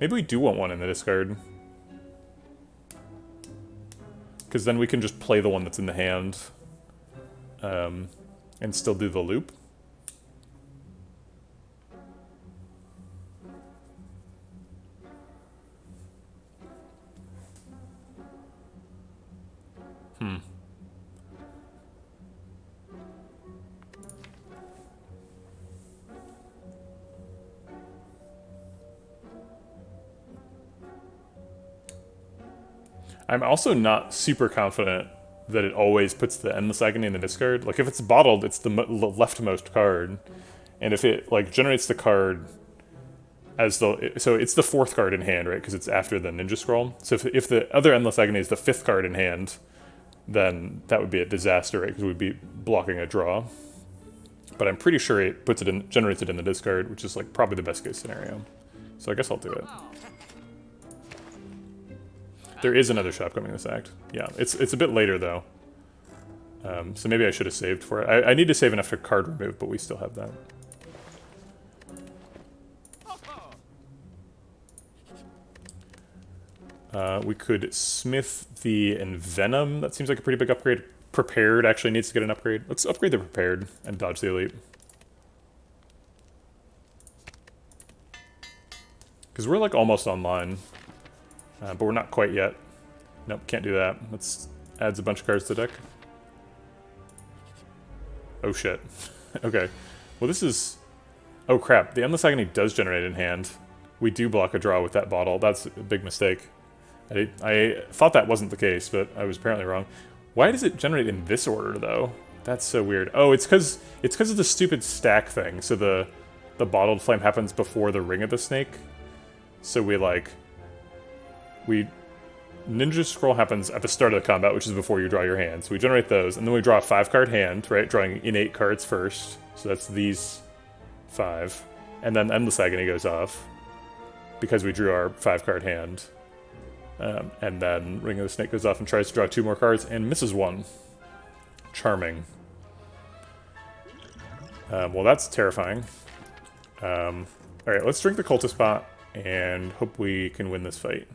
Maybe we do want one in the discard. Because then we can just play the one that's in the hand. And still do the loop. I'm also not super confident that it always puts the Endless Agony in the discard. Like, if it's bottled, it's the leftmost card. And if it, like, generates the card as the... So it's the 4th card in hand, right? Because it's after the Ninja Scroll. So if the other Endless Agony is the 5th card in hand, then that would be a disaster, right? Because we'd be blocking a draw. But I'm pretty sure it puts it in, generates it in the discard, which is, like, probably the best case scenario. So I guess I'll do it. There is another shop coming this act. Yeah, it's a bit later, though. So maybe I should have saved for it. I need to save enough for card remove, but we still have that. We could Smith the Envenom. That seems like a pretty big upgrade. Prepared actually needs to get an upgrade. Let's upgrade the Prepared and dodge the Elite. Because we're, like, almost online. But we're not quite yet. Nope, can't do that. Let's adds a bunch of cards to the deck. Oh shit. Okay. Well, this is... Oh crap, the Endless Agony does generate in hand. We do block a draw with that bottle. That's a big mistake. I thought that wasn't the case, but I was apparently wrong. Why does it generate in this order, though? That's so weird. Oh, it's because of the stupid stack thing. So the Bottled Flame happens before the Ring of the Snake. So we, like... Ninja Scroll happens at the start of the combat, which is before you draw your hand. So we generate those, and then we draw a 5-card hand, right? Drawing innate cards first. So that's these 5. And then Endless Agony goes off, because we drew our 5-card hand. And then Ring of the Snake goes off and tries to draw 2 more cards, and misses 1. Charming. Well, that's terrifying. Alright, let's drink the Cultist Pot, and hope we can win this fight.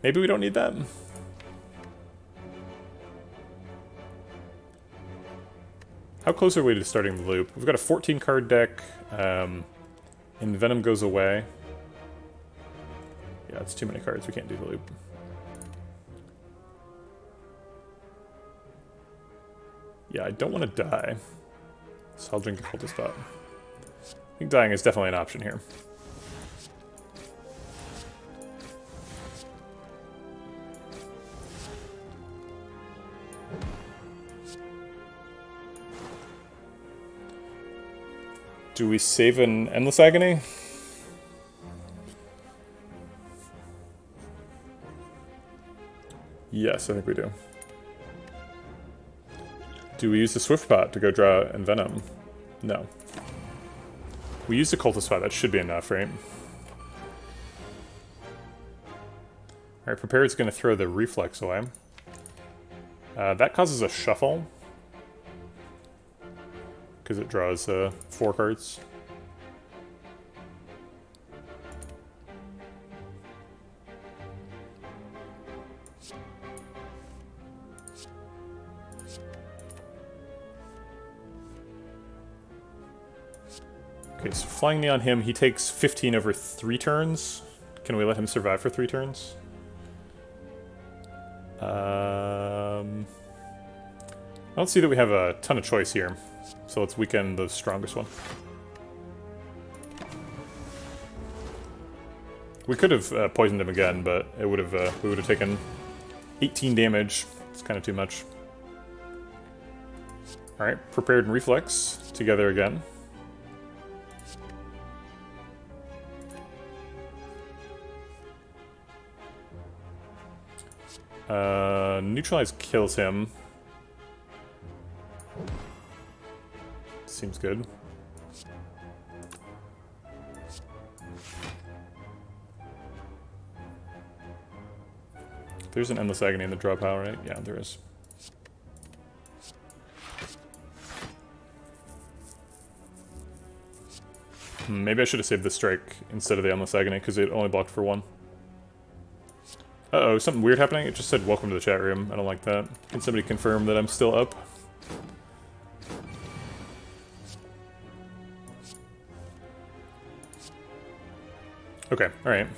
Maybe we don't need that. How close are we to starting the loop? We've got a 14-card deck. Envenom goes away. Yeah, it's too many cards. We can't do the loop. Yeah, I don't want to die. So I'll drink the Cultist Pot. I think dying is definitely an option here. Do we save an Endless Agony? Yes, I think we do. Do we use the Swift Pot to go draw Envenom? No. We use the Cultist Pot, that should be enough, right? Alright, Prepared's going to throw the Reflex away. That causes a shuffle. Because it draws 4 cards. Okay, so Flying Knee on him, he takes 15 over 3 turns. Can we let him survive for 3 turns? I don't see that we have a ton of choice here. So let's weaken the strongest one. We could have poisoned him again, but it would have we would have taken 18 damage. It's kind of too much. All right, Prepared and Reflex together again. Neutralize kills him. Seems good. There's an Endless Agony in the draw pile, right? Yeah, there is. Maybe I should have saved the strike instead of the Endless Agony, because it only blocked for 1. Uh-oh, something weird happening? It just said, welcome to the chat room. I don't like that. Can somebody confirm that I'm still up? Okay, alright.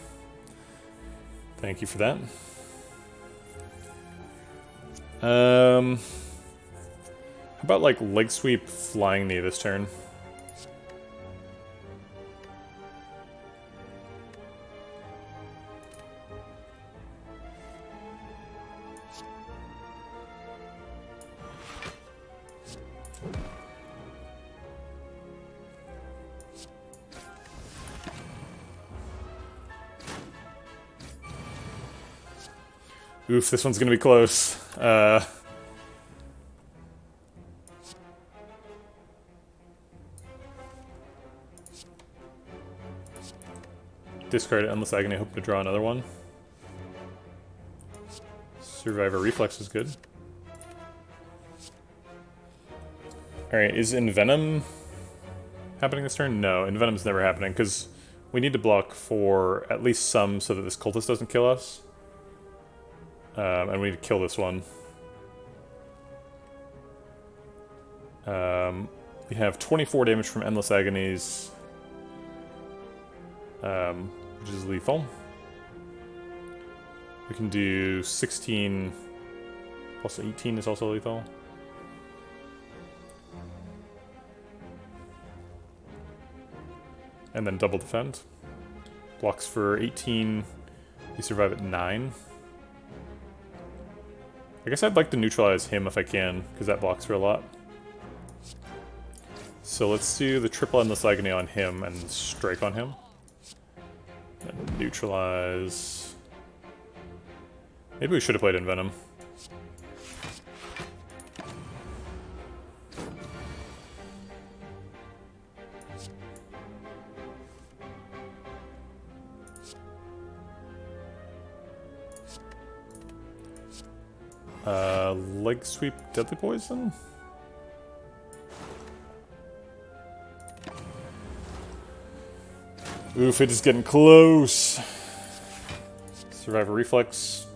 Thank you for that. How about, like, leg sweep flying knee this turn? Oof, this one's gonna be close. Discard Endless Agony, hope to draw another one. Survivor Reflex is good. Alright, is Envenom happening this turn? No, Envenom's never happening, because we need to block for at least some so that this cultist doesn't kill us. And we need to kill this one. We have 24 damage from Endless Agonies, which is lethal. We can do 16 plus 18 is also lethal. And then double defend. Blocks for 18. We survive at 9. I guess I'd like to neutralize him if I can, because that blocks for a lot. So let's do the triple Endless Agony on him and strike on him. And neutralize... Maybe we should have played Envenom. Leg sweep, deadly poison? Oof, it is getting close. Survivor Reflex.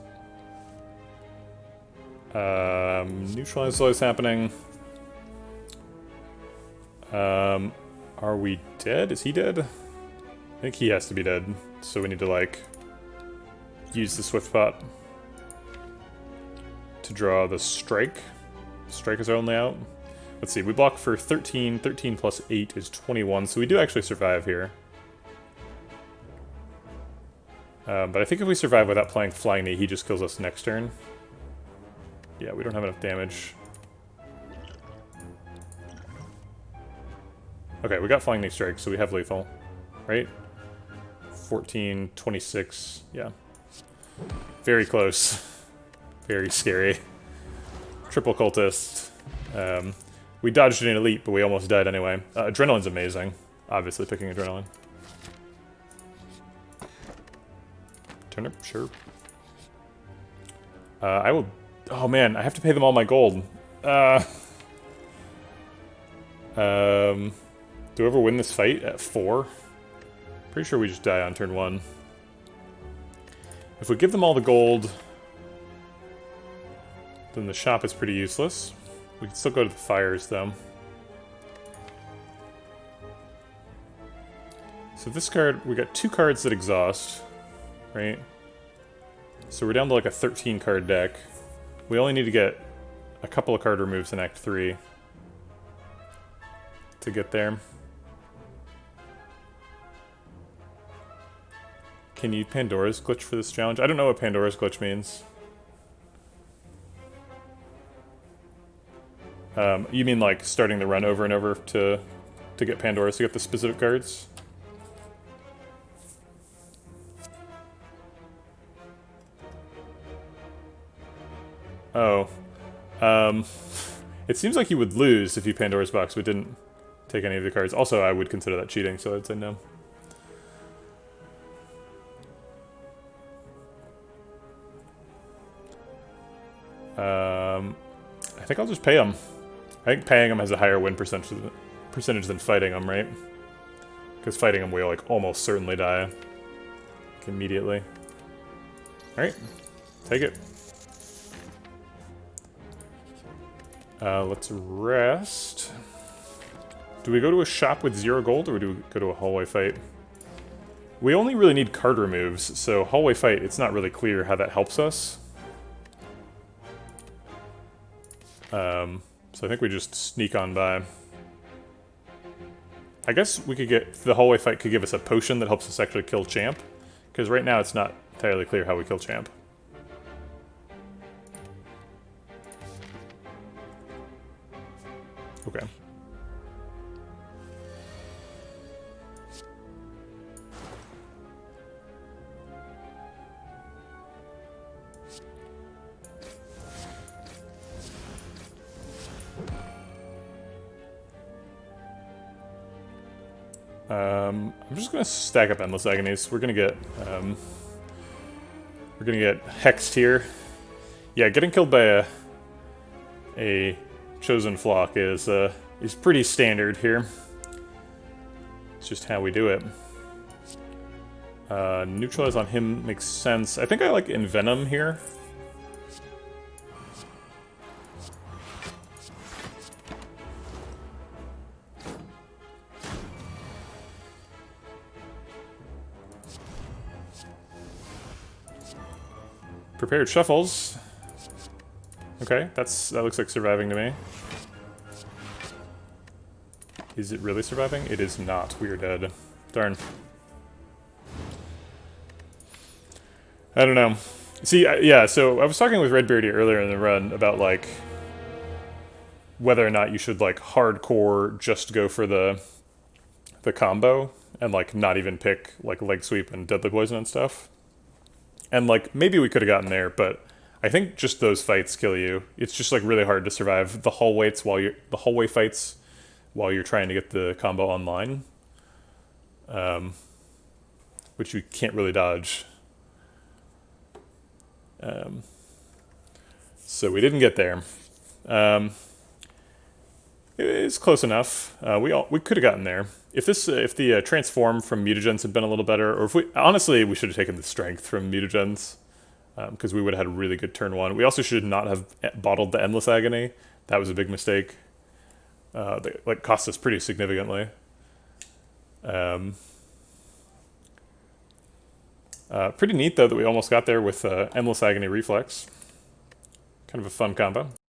Neutralize is always happening. Are we dead? Is he dead? I think he has to be dead, so we need to, like, use the Swift Pot to draw the strike. Strike is our only out. Let's see, we block for 13. 13 plus 8 is 21, so we do actually survive here. But I think if we survive without playing Flying Knee, he just kills us next turn. Yeah, we don't have enough damage. Okay, we got Flying Knee Strike, so we have lethal, right? 14, 26, yeah. Very close. Very scary. Triple Cultist. We dodged an Elite, but we almost died anyway. Adrenaline's amazing. Obviously picking Adrenaline. Turnip, sure. I will... Oh man, I have to pay them all my gold. Do we ever win this fight at 4? Pretty sure we just die on turn 1. If we give them all the gold, then the shop is pretty useless. We can still go to the fires, though. So this card, we got 2 cards that exhaust, right? So we're down to like a 13 card deck. We only need to get a couple of card removes in Act 3 to get there. Can you Pandora's Glitch for this challenge? I don't know what Pandora's Glitch means. You mean like starting the run over and over to get Pandora's to get the specific cards? Oh. Um, it seems like he would lose if he Pandora's Box but didn't take any of the cards. Also, I would consider that cheating, so I'd say no. I think I'll just pay him. I think paying him has a higher win percentage than fighting him, right? Because fighting him, we'll like almost certainly die. Like, immediately. Alright. Take it. Let's rest. Do we go to a shop with 0 gold, or do we go to a hallway fight? We only really need card removes, so hallway fight, it's not really clear how that helps us. So I think we just sneak on by. I guess we could get... the hallway fight could give us a potion that helps us actually kill Champ. Because right now it's not entirely clear how we kill Champ. Okay. I'm just gonna stack up Endless Agonies. We're gonna get hexed here. Yeah, getting killed by a chosen flock is pretty standard here. It's just how we do it. Neutralize on him makes sense. I think I like Envenom here. Prepared shuffles. Okay, that looks like surviving to me. Is it really surviving? It is not. We are dead. Darn. I don't know. See, yeah, so I was talking with Redbeardy earlier in the run about, like, whether or not you should, like, hardcore just go for the combo and, like, not even pick, like, Leg Sweep and Deadly Poison and stuff. And, like, maybe we could have gotten there, but I think just those fights kill you. It's just, like, really hard to survive the hallway fights while you're trying to get the combo online. Which you can't really dodge. So we didn't get there. It's close enough. We could have gotten there. If the transform from mutagens had been a little better, or honestly, we should have taken the strength from mutagens, because we would have had a really good turn 1. We also should not have bottled the Endless Agony. That was a big mistake. That, like, cost us pretty significantly. Pretty neat though that we almost got there with Endless Agony Reflex. Kind of a fun combo.